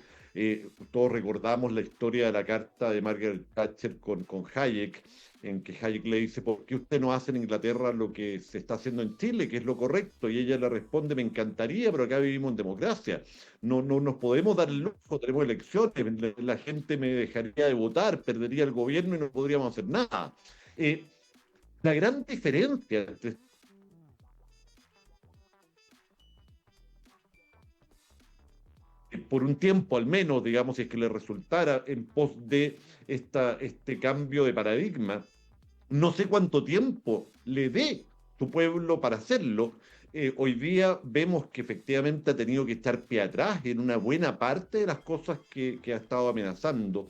Speaker 3: todos recordamos la historia de la carta de Margaret Thatcher con Hayek, en que Hayek le dice: ¿por qué usted no hace en Inglaterra lo que se está haciendo en Chile, que es lo correcto? Y ella le responde: me encantaría, pero acá vivimos en democracia. No nos podemos dar el lujo, tenemos elecciones, la gente me dejaría de votar, perdería el gobierno y no podríamos hacer nada. Eh, la gran diferencia entre por un tiempo al menos, digamos, si es que le resultara en pos de este cambio de paradigma. No sé cuánto tiempo le dé tu pueblo para hacerlo. Hoy día vemos que efectivamente ha tenido que estar pie atrás en una buena parte de las cosas que ha estado amenazando.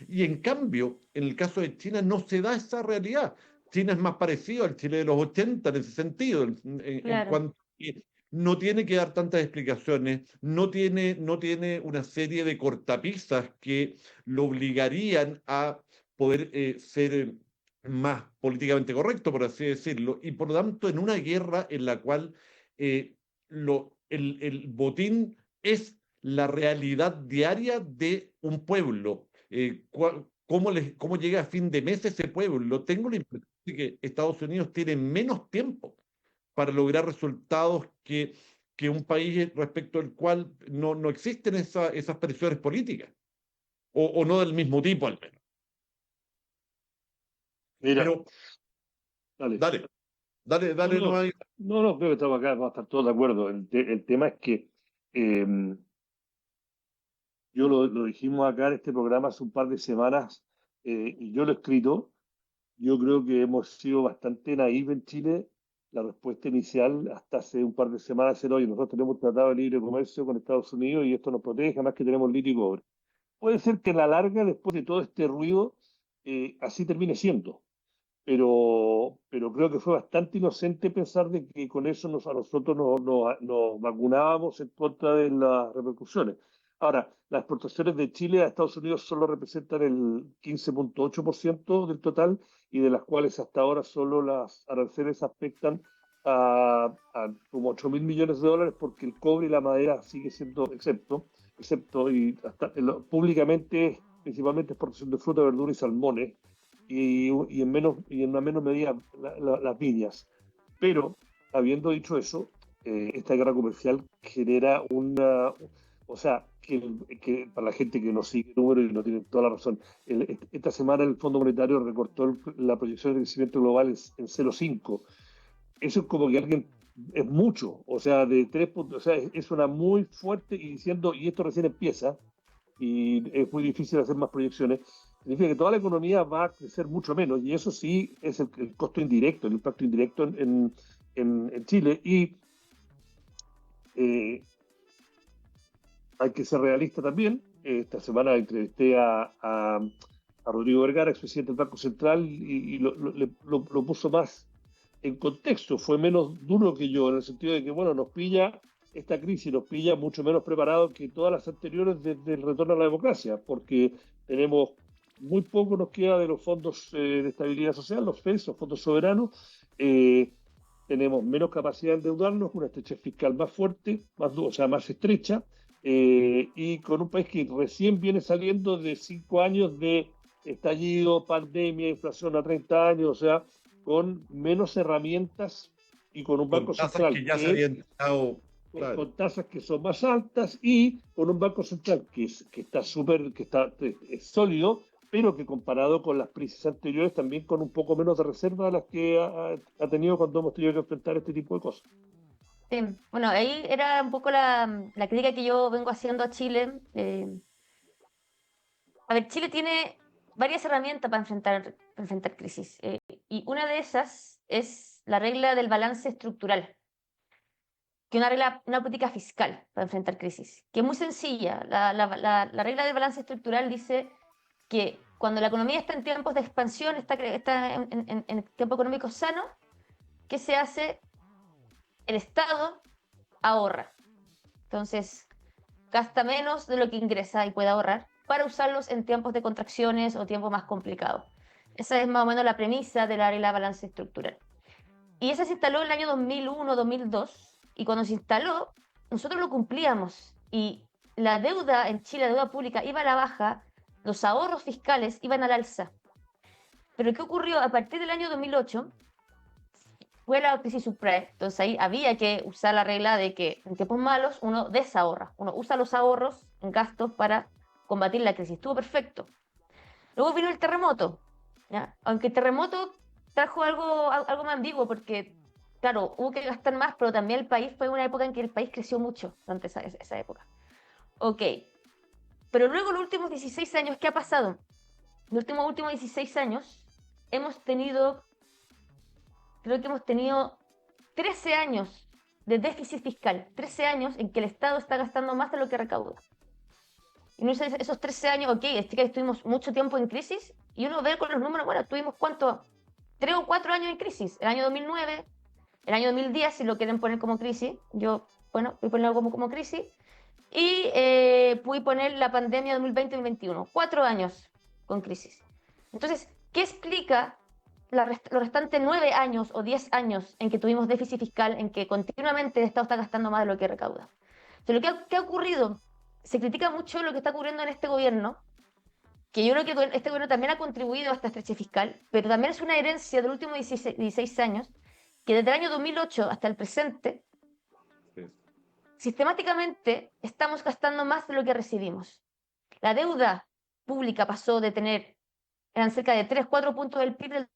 Speaker 3: Y en cambio, en el caso de China no se da esa realidad. China es más parecido al Chile de los 80 en ese sentido, en
Speaker 2: Claro.
Speaker 3: cuanto a que no tiene que dar tantas explicaciones, no tiene una serie de cortapisas que lo obligarían a poder ser más políticamente correcto, por así decirlo, y por lo tanto en una guerra en la cual el botín es la realidad diaria de un pueblo. ¿Cómo llega a fin de mes ese pueblo? Tengo la impresión de que Estados Unidos tiene menos tiempo para lograr resultados que un país respecto al cual no existen esas presiones políticas, o no del mismo tipo al menos.
Speaker 1: Mira,
Speaker 3: Pero
Speaker 1: dale.
Speaker 3: dale, dale,
Speaker 1: No,
Speaker 3: dale, no
Speaker 1: no,
Speaker 3: hay.
Speaker 1: no, creo que estamos acá, vamos a estar todos de acuerdo. El tema es que eh, yo lo dijimos acá en este programa hace un par de semanas, y yo lo he escrito. Yo creo que hemos sido bastante naíves en Chile. La respuesta inicial hasta hace un par de semanas era: oye, nosotros tenemos un tratado de libre comercio con Estados Unidos y esto nos protege, además que tenemos litio y cobre. Puede ser que a la larga, después de todo este ruido, así termine siendo, pero creo que fue bastante inocente pensar de que con eso a nosotros nos vacunábamos en contra de las repercusiones. Ahora, las exportaciones de Chile a Estados Unidos solo representan el 15,8% del total, y de las cuales hasta ahora solo las aranceles afectan a como 8.000 millones de dólares, porque el cobre y la madera sigue siendo excepto y hasta, públicamente, principalmente exportación de fruta, verdura y salmones, y en una menor medida las viñas. Pero, habiendo dicho eso, esta guerra comercial genera o sea, que para la gente que no sigue números y no tiene toda la razón, esta semana el Fondo Monetario recortó la proyección de crecimiento global en 0,5. Eso es como que alguien, es mucho, o sea, de 3 puntos, o sea, es una muy fuerte, y diciendo, y esto recién empieza, y es muy difícil hacer más proyecciones, significa que toda la economía va a crecer mucho menos, y eso sí es el costo indirecto, el impacto indirecto en Chile. Y eh, hay que ser realista también. Esta semana entrevisté a Rodrigo Vergara, expresidente del Banco Central, y lo puso más en contexto, fue menos duro que yo, en el sentido de que, bueno, esta crisis nos pilla mucho menos preparados que todas las anteriores desde el retorno a la democracia, porque tenemos muy poco, nos queda de los fondos de estabilidad social, los FES, los fondos soberanos. eh, Tenemos menos capacidad de endeudarnos, una estrechez fiscal más fuerte, o sea, más estrecha, y con un país que recién viene saliendo de 5 años de estallido, pandemia, inflación a 30 años, o sea, con menos herramientas, y con un
Speaker 3: Con
Speaker 1: banco
Speaker 3: tasas
Speaker 1: central
Speaker 3: que ya se habían dado, claro.
Speaker 1: con tasas que son más altas, y con un banco central que está es sólido, pero que comparado con las crisis anteriores también con un poco menos de reserva de las que ha tenido cuando hemos tenido que enfrentar este tipo de cosas.
Speaker 2: Sí, bueno, ahí era un poco la crítica que yo vengo haciendo a Chile. A ver, Chile tiene varias herramientas para enfrentar crisis. Y una de esas es la regla del balance estructural, que es una política fiscal para enfrentar crisis, que es muy sencilla. La regla del balance estructural dice que cuando la economía está en tiempos de expansión, está en tiempo económico sano, ¿qué se hace? El Estado ahorra. Entonces, gasta menos de lo que ingresa y puede ahorrar para usarlos en tiempos de contracciones o tiempos más complicados. Esa es más o menos la premisa de la regla de balance estructural. Y esa se instaló en el año 2001, 2002, y cuando se instaló, nosotros lo cumplíamos. Y la deuda en Chile, la deuda pública, iba a la baja, los ahorros fiscales iban al alza. Pero ¿qué ocurrió? A partir del año 2008 fue la crisis subprime. Entonces ahí había que usar la regla de que en tiempos malos uno desahorra, uno usa los ahorros en gastos para combatir la crisis. Estuvo perfecto. Luego vino el terremoto, ¿ya? Aunque el terremoto trajo algo más ambiguo, porque, claro, hubo que gastar más, pero también el país fue una época en que el país creció mucho durante esa época. Ok, pero luego los últimos 16 años, ¿qué ha pasado? Los últimos 16 años creo que hemos tenido 13 años de déficit fiscal, 13 años en que el Estado está gastando más de lo que recauda. Y uno dice, esos 13 años, ok, es que estuvimos mucho tiempo en crisis, y uno ve con los números, bueno, tuvimos ¿cuánto? 3 o 4 años en crisis, el año 2009, el año 2010, si lo quieren poner como crisis, yo, bueno, voy a ponerlo como crisis, y voy a poner la pandemia 2020-2021, 4 años con crisis. Entonces, ¿qué explica los restantes 9 años o 10 años en que tuvimos déficit fiscal, en que continuamente el Estado está gastando más de lo que recauda. Entonces, ¿qué ha ocurrido? Se critica mucho lo que está ocurriendo en este gobierno, que yo creo que este gobierno también ha contribuido a esta estrechez fiscal, pero también es una herencia del último 16 años, que desde el año 2008 hasta el presente,
Speaker 3: Sí.
Speaker 2: sistemáticamente estamos gastando más de lo que recibimos. La deuda pública pasó de tener, eran cerca de 3-4 puntos del PIB,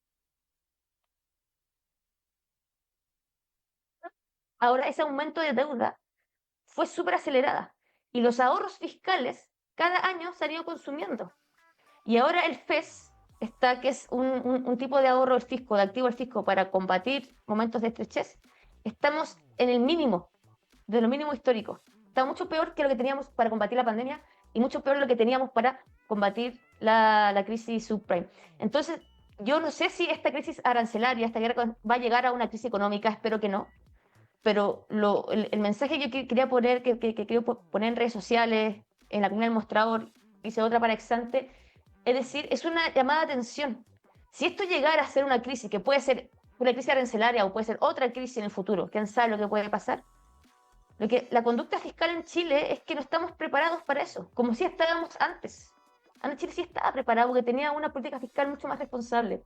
Speaker 2: ahora ese aumento de deuda fue súper acelerada. Y los ahorros fiscales cada año se han ido consumiendo. Y ahora el FES está, que es un tipo de ahorro del fisco, de activo del fisco para combatir momentos de estrechez. Estamos en el mínimo, de lo mínimo histórico. Está mucho peor que lo que teníamos para combatir la pandemia y mucho peor lo que teníamos para combatir la crisis subprime. Entonces, yo no sé si esta crisis arancelaria, esta guerra va a llegar a una crisis económica, espero que no, pero el mensaje que yo quería poner, que quiero poner en redes sociales, en la comunidad del mostrador, hice otra para Exante, es decir, es una llamada de atención. Si esto llegara a ser una crisis, que puede ser una crisis arancelaria o puede ser otra crisis en el futuro, quién sabe lo que puede pasar, la conducta fiscal en Chile es que no estamos preparados para eso, como si estábamos antes. Antes Chile sí estaba preparado porque tenía una política fiscal mucho más responsable.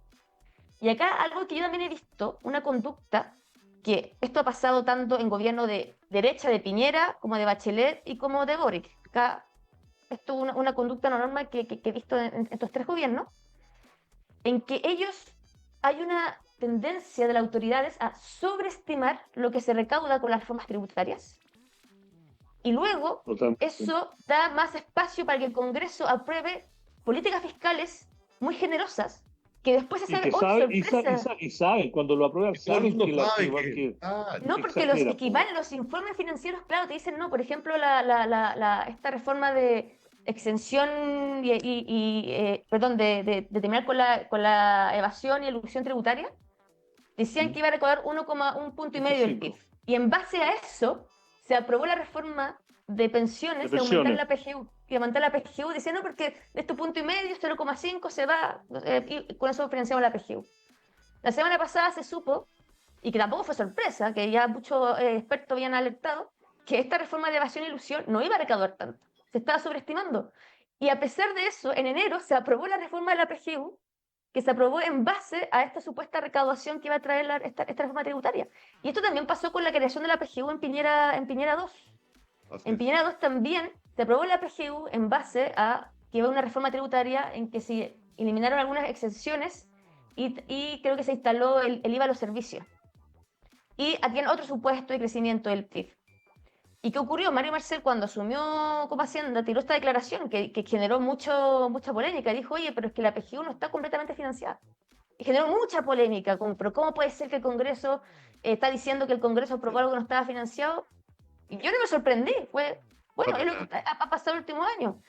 Speaker 2: Y acá algo que yo también he visto, una conducta que esto ha pasado tanto en gobierno de derecha de Piñera, como de Bachelet y como de Boric. Acá esto es una conducta normal que he visto en estos 3 gobiernos, en que hay una tendencia de las autoridades a sobreestimar lo que se recauda con las reformas tributarias. Y luego eso da más espacio para que el Congreso apruebe políticas fiscales muy generosas, que después se sabe,
Speaker 1: y saben, cuando lo aprueban, saben que
Speaker 2: no, porque los informes financieros, claro, te dicen, no, por ejemplo, esta reforma de exención perdón, de terminar con la evasión y elusión tributaria, decían que iba a recaudar 1,1 punto y medio del PIB. Y en base a eso, se aprobó la reforma de pensiones, de aumentar la PGU. Y aumentar la PGU, decían, no, porque de este punto y medio, 0,5 se va, y con eso financiamos la PGU. La semana pasada se supo, y que tampoco fue sorpresa, que ya muchos expertos habían alertado, que esta reforma de evasión e ilusión no iba a recaudar tanto. Se estaba sobreestimando. Y a pesar de eso, en enero se aprobó la reforma de la PGU, que se aprobó en base a esta supuesta recaudación que iba a traer esta reforma tributaria. Y esto también pasó con la creación de la PGU en Piñera 2. En Piñera 2 también se aprobó la PGU en base a que iba una reforma tributaria en que se eliminaron algunas exenciones y creo que se instaló el IVA a los servicios. Y aquí en otro supuesto de crecimiento del PIB. ¿Y qué ocurrió? Mario Marcel, cuando asumió como Hacienda, tiró esta declaración que generó mucha polémica. Dijo, oye, pero es que la PGU no está completamente financiada. Y generó mucha polémica. Pero ¿cómo puede ser que el Congreso está diciendo que el Congreso aprobó algo que no estaba financiado? Y yo no me sorprendí. Bueno, es lo que ha pasado el último año.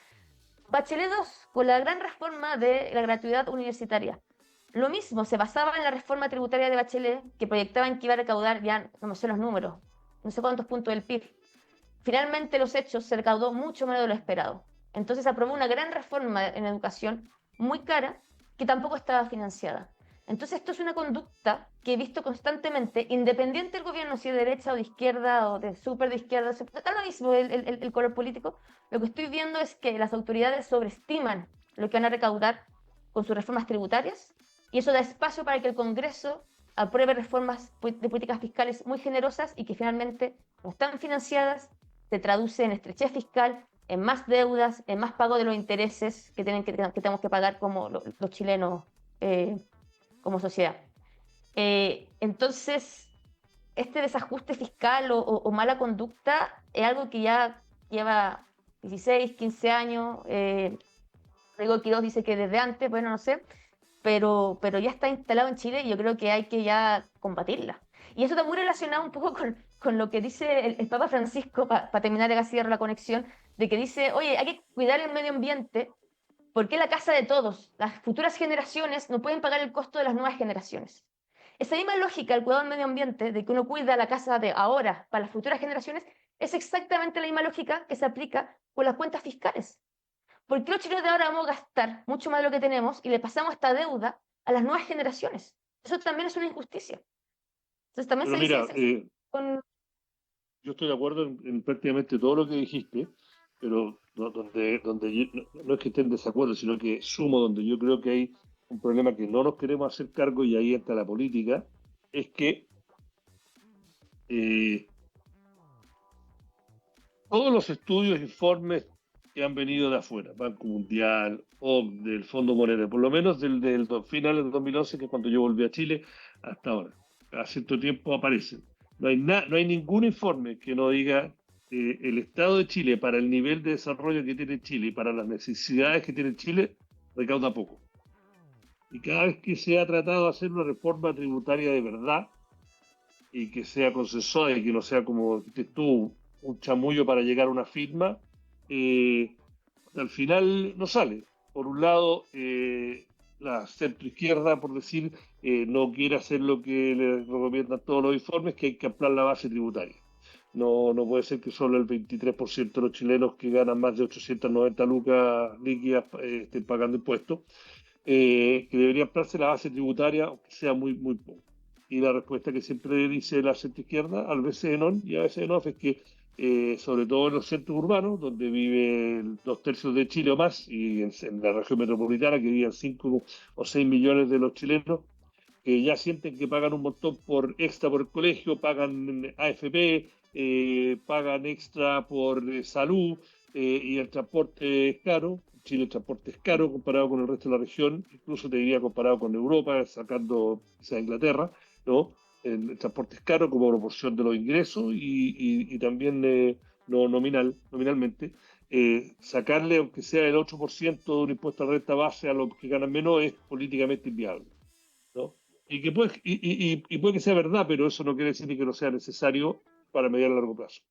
Speaker 2: Bachelet 2, con la gran reforma de la gratuidad universitaria. Lo mismo, se basaba en la reforma tributaria de Bachelet, que proyectaban que iba a recaudar, ya no sé los números, no sé cuántos puntos del PIB. Finalmente los hechos se recaudó mucho menos de lo esperado. Entonces aprobó una gran reforma en educación, muy cara, que tampoco estaba financiada. Entonces esto es una conducta que he visto constantemente, independiente del gobierno, si es de derecha o de izquierda o de súper de izquierda, da lo mismo el color político. Lo que estoy viendo es que las autoridades sobreestiman lo que van a recaudar con sus reformas tributarias y eso da espacio para que el Congreso apruebe reformas de políticas fiscales muy generosas y que finalmente no están financiadas, se traduce en estrechez fiscal, en más deudas, en más pago de los intereses que tenemos que pagar como los chilenos como sociedad. Entonces, este desajuste fiscal o mala conducta es algo que ya lleva 16, 15 años. Rodrigo Quiroz dice que desde antes, bueno, no sé, pero ya está instalado en Chile y yo creo que hay que ya combatirla. Y eso está muy relacionado un poco con lo que dice el Papa Francisco, para terminar de cierro la conexión, de que dice, oye, hay que cuidar el medio ambiente porque es la casa de todos. Las futuras generaciones no pueden pagar el costo de las nuevas generaciones. Esa misma lógica del cuidado del medio ambiente, de que uno cuida la casa de ahora para las futuras generaciones, es exactamente la misma lógica que se aplica con las cuentas fiscales. ¿Por qué los chilenos de ahora vamos a gastar mucho más de lo que tenemos y le pasamos esta deuda a las nuevas generaciones? Eso también es una injusticia. Entonces también
Speaker 1: Pero
Speaker 2: se dice
Speaker 1: mira,
Speaker 2: eso.
Speaker 1: yo estoy de acuerdo en prácticamente todo lo que dijiste, pero donde no es que esté en desacuerdo, sino que sumo donde yo creo que hay un problema que no nos queremos hacer cargo, y ahí entra la política, es que eh, todos los estudios e informes que han venido de afuera, Banco Mundial, OCDE, del Fondo Monetario, por lo menos del final del 2011, que es cuando yo volví a Chile, hasta ahora, cada cierto tiempo aparecen. No hay ningún informe que no diga el Estado de Chile, para el nivel de desarrollo que tiene Chile y para las necesidades que tiene Chile, recauda poco. Y cada vez que se ha tratado de hacer una reforma tributaria de verdad, y que sea consensuada y que no sea, como dijiste tú, un chamullo para llegar a una firma, al final no sale. Por un lado, la centroizquierda, por decir, no quiere hacer lo que le recomiendan todos los informes, que hay que ampliar la base tributaria. No puede ser que solo el 23% de los chilenos que ganan más de 890 lucas líquidas estén pagando impuestos, que debería ampliarse la base tributaria, aunque sea muy poco. Y la respuesta que siempre dice la centroizquierda, a veces en y a veces en off, es que sobre todo en los centros urbanos, donde viven 2/3 de Chile o más, y en la región metropolitana, que viven 5 o 6 millones de los chilenos, que ya sienten que pagan un montón por extra por el colegio, pagan AFP, pagan extra por salud, y el transporte es caro. Chile el transporte es caro comparado con el resto de la región, incluso te diría comparado con Europa, sacando quizá Inglaterra, ¿no? El transporte es caro como proporción de los ingresos, y también no nominalmente. Sacarle, aunque sea el 8% de un impuesto a la renta base a los que ganan menos, es políticamente inviable, ¿no? Y puede que sea verdad, pero eso no quiere decir ni que no sea necesario para mediano a largo plazo.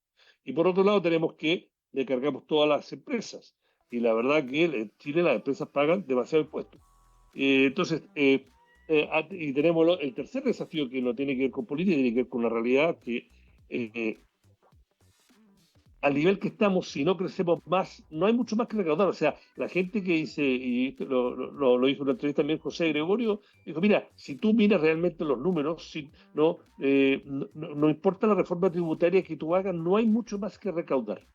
Speaker 1: Y por otro lado, tenemos que le cargamos todas las empresas. Y la verdad que en Chile las empresas pagan demasiado impuestos. Entonces, y tenemos el tercer desafío, que no tiene que ver con política, tiene que ver con la realidad, que al nivel que estamos, si no crecemos más, no hay mucho más que recaudar. O sea, la gente que dice, y esto lo dijo en una entrevista también José Gregorio, dijo: mira, si tú miras realmente los números, no importa la reforma tributaria que tú hagas, no hay mucho más que recaudar,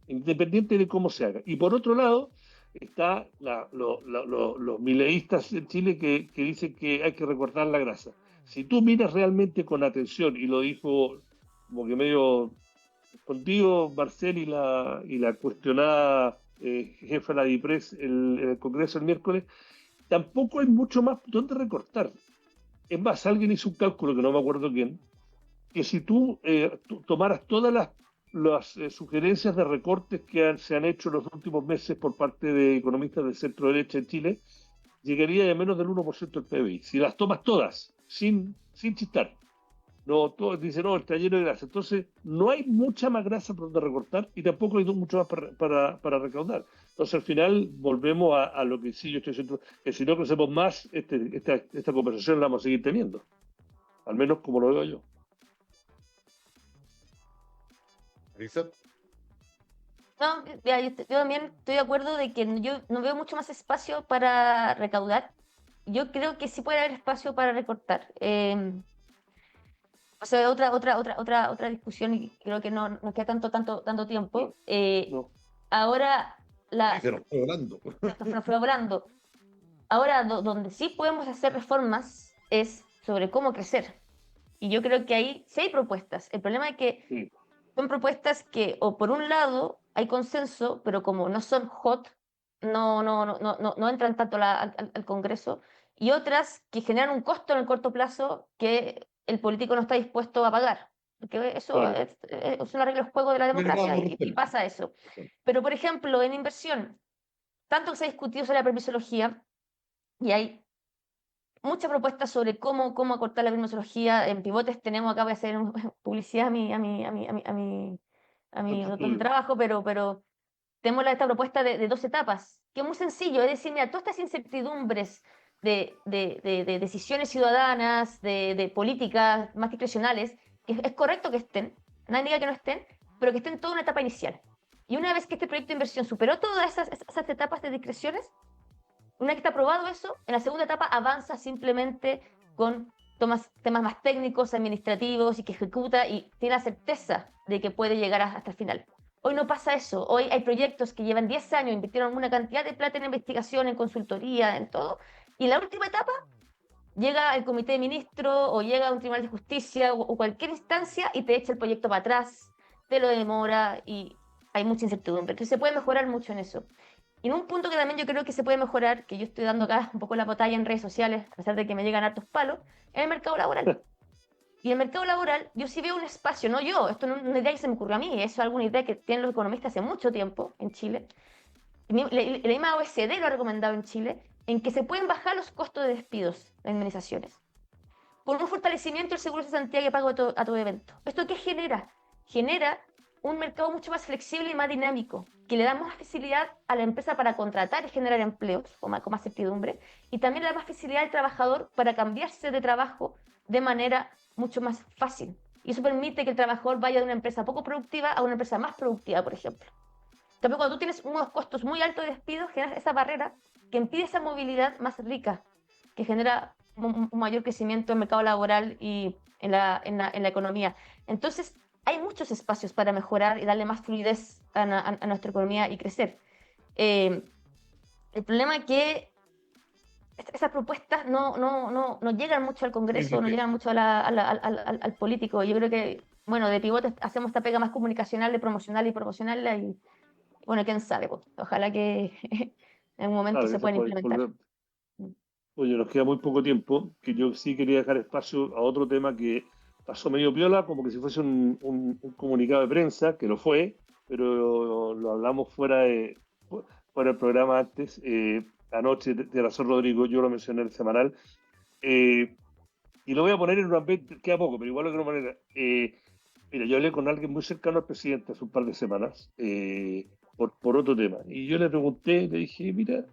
Speaker 1: independiente de cómo se haga. Y por otro lado, está los mileístas en Chile que dicen que hay que recortar la grasa. Si tú miras realmente con atención, y lo dijo como que medio contigo, Marcel, y la cuestionada jefa de la DIPRES en el Congreso el miércoles, tampoco hay mucho más donde recortar. Es más, alguien hizo un cálculo, que no me acuerdo quién, que si tú tomaras todas las sugerencias de recortes que se han hecho en los últimos meses por parte de economistas de centro derecha en Chile, llegaría a menos del 1% del PBI. Si las tomas todas, sin chistar. No, todos dicen: no, está lleno de grasa. Entonces, no hay mucha más grasa por donde recortar, y tampoco hay mucho más para recaudar. Entonces, al final, volvemos a lo que sí yo estoy diciendo, que si no crecemos más, esta conversación la vamos a seguir teniendo. Al menos como lo veo yo.
Speaker 3: Marisa,
Speaker 2: No, ya, yo también estoy de acuerdo de que yo no veo mucho más espacio para recaudar. Yo creo que sí puede haber espacio para recortar. O sea, otra discusión, y creo que no nos queda tanto tiempo.
Speaker 1: No.
Speaker 2: Ahora,
Speaker 3: sí, se nos fue volando.
Speaker 2: nos fue hablando. Ahora, donde sí podemos hacer reformas es sobre cómo crecer. Y yo creo que ahí sí hay propuestas. El problema es que
Speaker 1: Sí.
Speaker 2: son propuestas que, o por un lado, hay consenso, pero como no son hot, no entran tanto al Congreso, y otras que generan un costo en el corto plazo que el político no está dispuesto a pagar. Porque eso
Speaker 1: Claro.
Speaker 2: es una regla del juego de la democracia, y
Speaker 3: romper.
Speaker 2: pasa eso. Pero, por ejemplo, en inversión, tanto que se ha discutido sobre la permisología, y hay muchas propuestas sobre cómo acortar la permisología. En Pivotes tenemos, acá voy a hacer publicidad a mi doctor de trabajo, pero tenemos esta propuesta de 2 etapas, que es muy sencillo, es decir: mira, todas estas incertidumbres de decisiones ciudadanas, de políticas más discrecionales, que es correcto que estén, nadie diga que no estén, pero que estén en toda una etapa inicial. Y una vez que este proyecto de inversión superó todas esas etapas de discreciones, una vez que está aprobado eso, en la segunda etapa avanza simplemente con toma temas más técnicos, administrativos y que ejecuta y tiene la certeza de que puede llegar hasta el final. Hoy no pasa eso. Hoy hay proyectos que llevan 10 años, invirtieron una cantidad de plata en investigación, en consultoría, en todo, y en la última etapa llega el comité de ministros o llega un tribunal de justicia o cualquier instancia y te echa el proyecto para atrás, te lo demora y hay mucha incertidumbre. Entonces se puede mejorar mucho en eso. Y en un punto que también yo creo que se puede mejorar, que yo estoy dando acá un poco la batalla en redes sociales, a pesar de que me llegan hartos palos, es el mercado laboral. Y el mercado laboral, yo sí veo un espacio, no yo, esto no es una idea que se me ocurrió a mí, eso es alguna idea que tienen los economistas hace mucho tiempo en Chile. La misma OECD lo ha recomendado en Chile, en que se pueden bajar los costos de despidos en indemnizaciones por un fortalecimiento del seguro de cesantía que pago a todo evento. ¿Esto qué genera? Genera un mercado mucho más flexible y más dinámico, que le da más facilidad a la empresa para contratar y generar empleos con más certidumbre, y también le da más facilidad al trabajador para cambiarse de trabajo de manera mucho más fácil. Y eso permite que el trabajador vaya de una empresa poco productiva a una empresa más productiva, por ejemplo. También cuando tú tienes unos costos muy altos de despido, generas esa barrera que impide esa movilidad más rica, que genera un mayor crecimiento en el mercado laboral y en la economía. Entonces, hay muchos espacios para mejorar y darle más fluidez a nuestra economía y crecer. El problema es que esas propuestas no llegan mucho al Congreso, no llegan mucho al político. Yo creo que, bueno, de pivote hacemos esta pega más comunicacional, de promocional y promocionarla y, bueno, quién sabe, pues, ojalá que en algún momento
Speaker 1: Claro,
Speaker 2: se
Speaker 1: que se
Speaker 2: puedan
Speaker 1: puede
Speaker 2: implementar.
Speaker 1: volver. Oye, nos queda muy poco tiempo, que yo sí quería dejar espacio a otro tema que pasó medio piola, como que si fuese un comunicado de prensa, que lo fue, pero lo hablamos fuera del programa antes. Anoche de Razón Rodrigo, yo lo mencioné en el semanal, eh, y lo voy a poner en un ambiente, queda poco, pero igual lo quiero poner. Mira, yo hablé con alguien muy cercano al presidente hace un par de semanas por otro tema, y yo le pregunté, le dije, mira,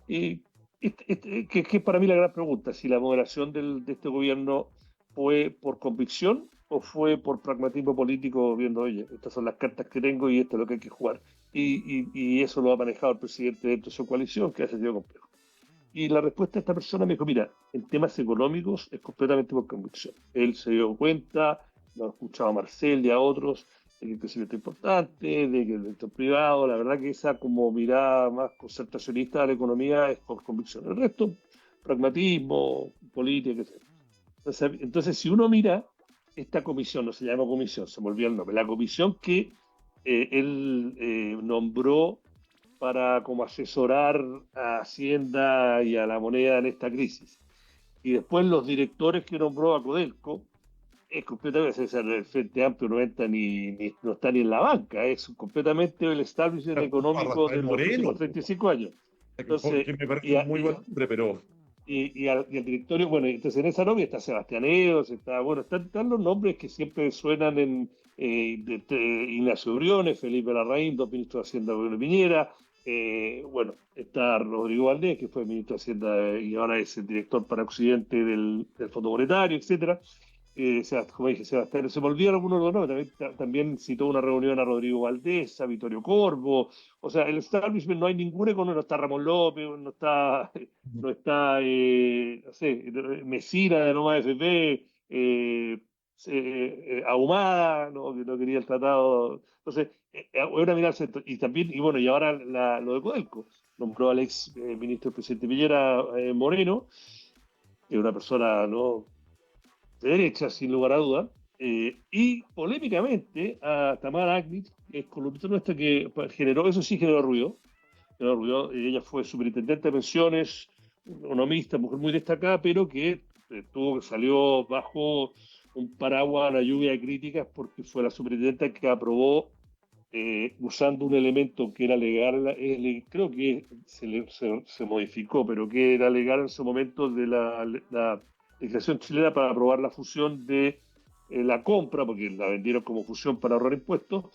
Speaker 1: eh, que es para mí la gran pregunta, si la moderación de este gobierno fue por convicción o fue por pragmatismo político, viendo, oye, estas son las cartas que tengo y esto es lo que hay que jugar. Y eso lo ha manejado el presidente dentro de su coalición, que ha sido complejo. Y la respuesta de esta persona me dijo, mira, en temas económicos es completamente por convicción. Él se dio cuenta, lo ha escuchado a Marcel y a otros, de que el crecimiento es importante, de que el sector privado, la verdad que esa como mirada más concertacionista de la economía es por convicción. El resto, pragmatismo, política, etc. Entonces, si uno mira esta comisión, no se llama comisión, se me olvidó el nombre, la comisión que él nombró para como asesorar a Hacienda y a la moneda en esta crisis. Y después los directores que nombró a Codelco, es completamente, el Frente Amplio no está ni en la banca, es completamente el establishment
Speaker 3: A
Speaker 1: económico de
Speaker 3: Rafael
Speaker 1: los
Speaker 3: Moreno,
Speaker 1: últimos 35 años. Entonces,
Speaker 3: que me parece
Speaker 1: y,
Speaker 3: un muy buen hombre, pero
Speaker 1: y al directorio, bueno, entonces en esa nómina está Sebastián Eos, están los nombres que siempre suenan en Ignacio Briones, Felipe Larraín, dos ministros de Hacienda, Bruno Piñera, bueno, está Rodrigo Valdés, que fue ministro de Hacienda y ahora es el director para Occidente del Fondo Monetario, etcétera. Como dije, Sebastián, se me olvidaron algunos de los nombres, también citó una reunión a Rodrigo Valdés, a Vittorio Corvo, o sea, el establishment no hay ningún economista, no está Ramón López, no está no sé, Mesina de Noma FP, Ahumada, ¿no? Que no quería el tratado. Entonces, una mirada al centro. Y también, y bueno, y ahora lo de Codelco. Nombró al ex ministro del presidente Piñera, Moreno, que es una persona, ¿no?, de derecha, sin lugar a duda, y polémicamente a Tamara Agnis, que es columnista nuestra, que generó, eso sí generó ruido. Ella fue superintendente de pensiones, economista, mujer muy destacada, pero que salió bajo un paraguas, una lluvia de críticas, porque fue la superintendente que aprobó, usando un elemento que era legal, creo que se modificó, pero que era legal en ese momento de la legislación chilena para aprobar la fusión de la compra, porque la vendieron como fusión para ahorrar impuestos,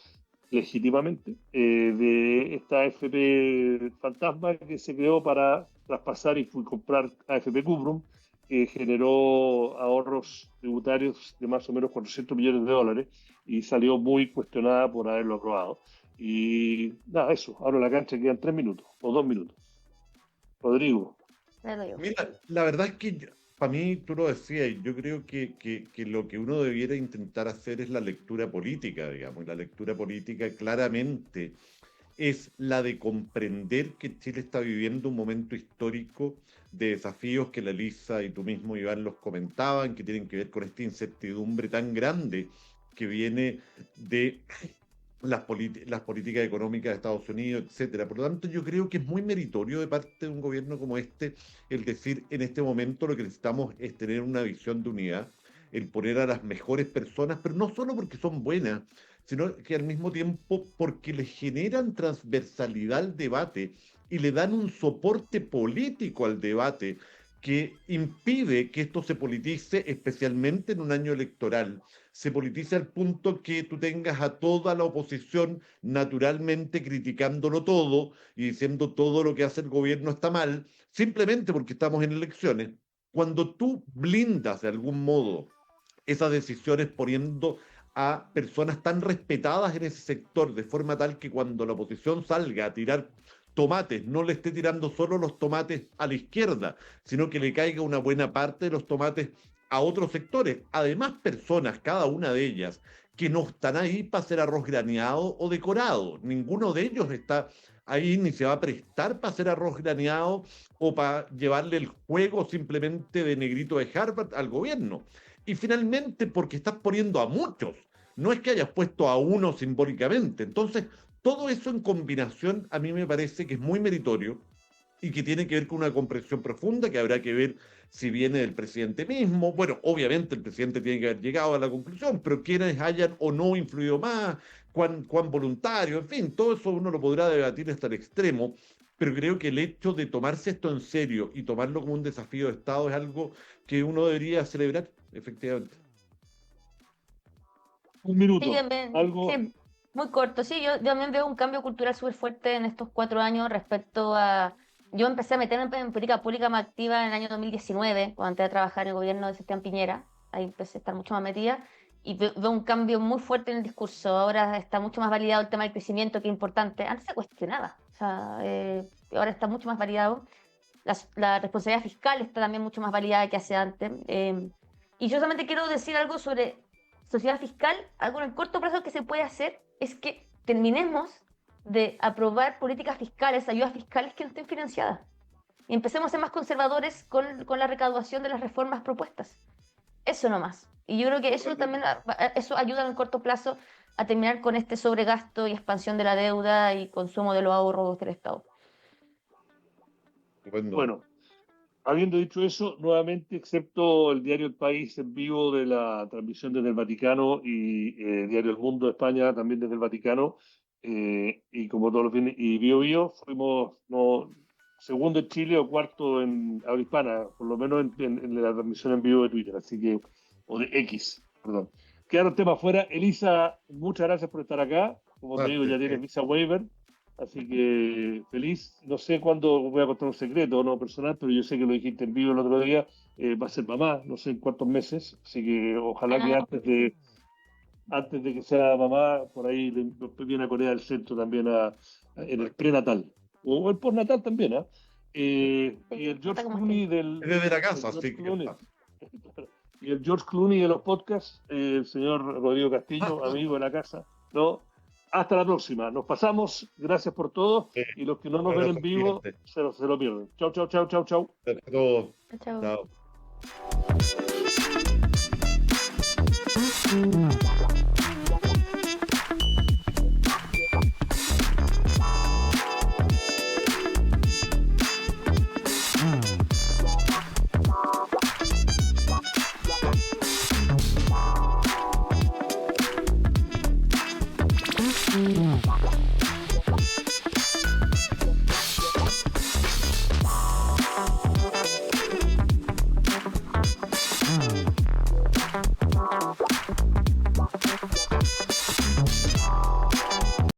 Speaker 1: legítimamente, de esta AFP fantasma que se creó para traspasar y comprar AFP Cuprum, que generó ahorros tributarios de más o menos 400 millones de dólares y salió muy cuestionada por haberlo aprobado. Y nada, eso, ahora en la cancha quedan 3 minutos o 2 minutos. Rodrigo.
Speaker 3: mira, la verdad es que para mí, tú lo decías, y yo creo que lo que uno debiera intentar hacer es la lectura política, digamos, y la lectura política claramente es la de comprender que Chile está viviendo un momento histórico de desafíos que la Elisa y tú mismo, Iván, los comentaban, que tienen que ver con esta incertidumbre tan grande que viene de las políticas económicas de Estados Unidos, etcétera. Por lo tanto, yo creo que es muy meritorio de parte de un gobierno como este el decir, en este momento lo que necesitamos es tener una visión de unidad, el poner a las mejores personas, pero no solo porque son buenas, sino que al mismo tiempo porque le generan transversalidad al debate y le dan un soporte político al debate que impide que esto se politice, especialmente en un año electoral. Se politiza al punto que tú tengas a toda la oposición naturalmente criticándolo todo y diciendo todo lo que hace el gobierno está mal, simplemente porque estamos en elecciones. Cuando tú blindas de algún modo esas decisiones poniendo a personas tan respetadas en ese sector, de forma tal que cuando la oposición salga a tirar tomates, no le esté tirando solo los tomates a la izquierda, sino que le caiga una buena parte de los tomates a otros sectores. Además, personas, cada una de ellas, que no están ahí para hacer arroz graneado o decorado. Ninguno de ellos está ahí ni se va a prestar para hacer arroz graneado o para llevarle el juego simplemente de negrito de Harvard al gobierno. Y finalmente, porque estás poniendo a muchos, no es que hayas puesto a uno simbólicamente. Entonces, todo eso en combinación a mí me parece que es muy meritorio y que tiene que ver con una comprensión profunda que habrá que ver si viene del presidente mismo. Bueno, obviamente el presidente tiene que haber llegado a la conclusión, pero quienes hayan o no influido más, cuán voluntario, en fin, todo eso uno lo podrá debatir hasta el extremo, pero creo que el hecho de tomarse esto en serio y tomarlo como un desafío de Estado es algo que uno debería celebrar, efectivamente.
Speaker 1: Un minuto.
Speaker 2: Sí, también,
Speaker 1: Algo.
Speaker 2: sí, muy corto. Sí, yo también veo un cambio cultural súper fuerte en estos 4 años respecto a... Yo empecé a meterme en política pública más activa en el año 2019, cuando entré a trabajar en el gobierno de Sebastián Piñera. Ahí empecé a estar mucho más metida y veo un cambio muy fuerte en el discurso. Ahora está mucho más validado el tema del crecimiento, que es importante. Antes se cuestionaba, o sea, ahora está mucho más validado. La responsabilidad fiscal está también mucho más validada que hace antes. Y yo solamente quiero decir algo sobre sociedad fiscal. Algo en el corto plazo que se puede hacer es que terminemos de aprobar políticas fiscales, ayudas fiscales que no estén financiadas. Y empecemos a ser más conservadores con la recaudación de las reformas propuestas. Eso nomás. Y yo creo que eso también eso ayuda en el corto plazo a terminar con este sobregasto y expansión de la deuda y consumo de los ahorros del Estado.
Speaker 1: Bueno, habiendo dicho eso, nuevamente, excepto el diario El País en vivo de la transmisión desde el Vaticano y diario El Mundo de España también desde el Vaticano, y como todos los fines, y Bio fuimos segundo en Chile o cuarto en habla hispana, por lo menos en la transmisión en vivo de Twitter, así que, o de X, perdón. Quedaron temas fuera. Elisa, muchas gracias por estar acá. Como te digo, ya tienes visa waiver. Así que feliz. No sé cuándo voy a contar un secreto, no personal, pero yo sé que lo dijiste en vivo el otro día. Va a ser mamá, no sé en cuántos meses. Así que ojalá que antes de que sea mamá, por ahí viene a Corea del Centro también en el prenatal. O el postnatal también, ¿ah? Y el George Clooney
Speaker 3: desde la casa, así que...
Speaker 1: Y el George Clooney de los podcasts, el señor Rodrigo Castillo, amigo de la casa, ¿no? Hasta la próxima. Nos pasamos. Gracias por todo. Y los que no nos ven en vivo se lo pierden. Chau, chau, chau, chau, chau.
Speaker 3: Chao.
Speaker 2: Chao.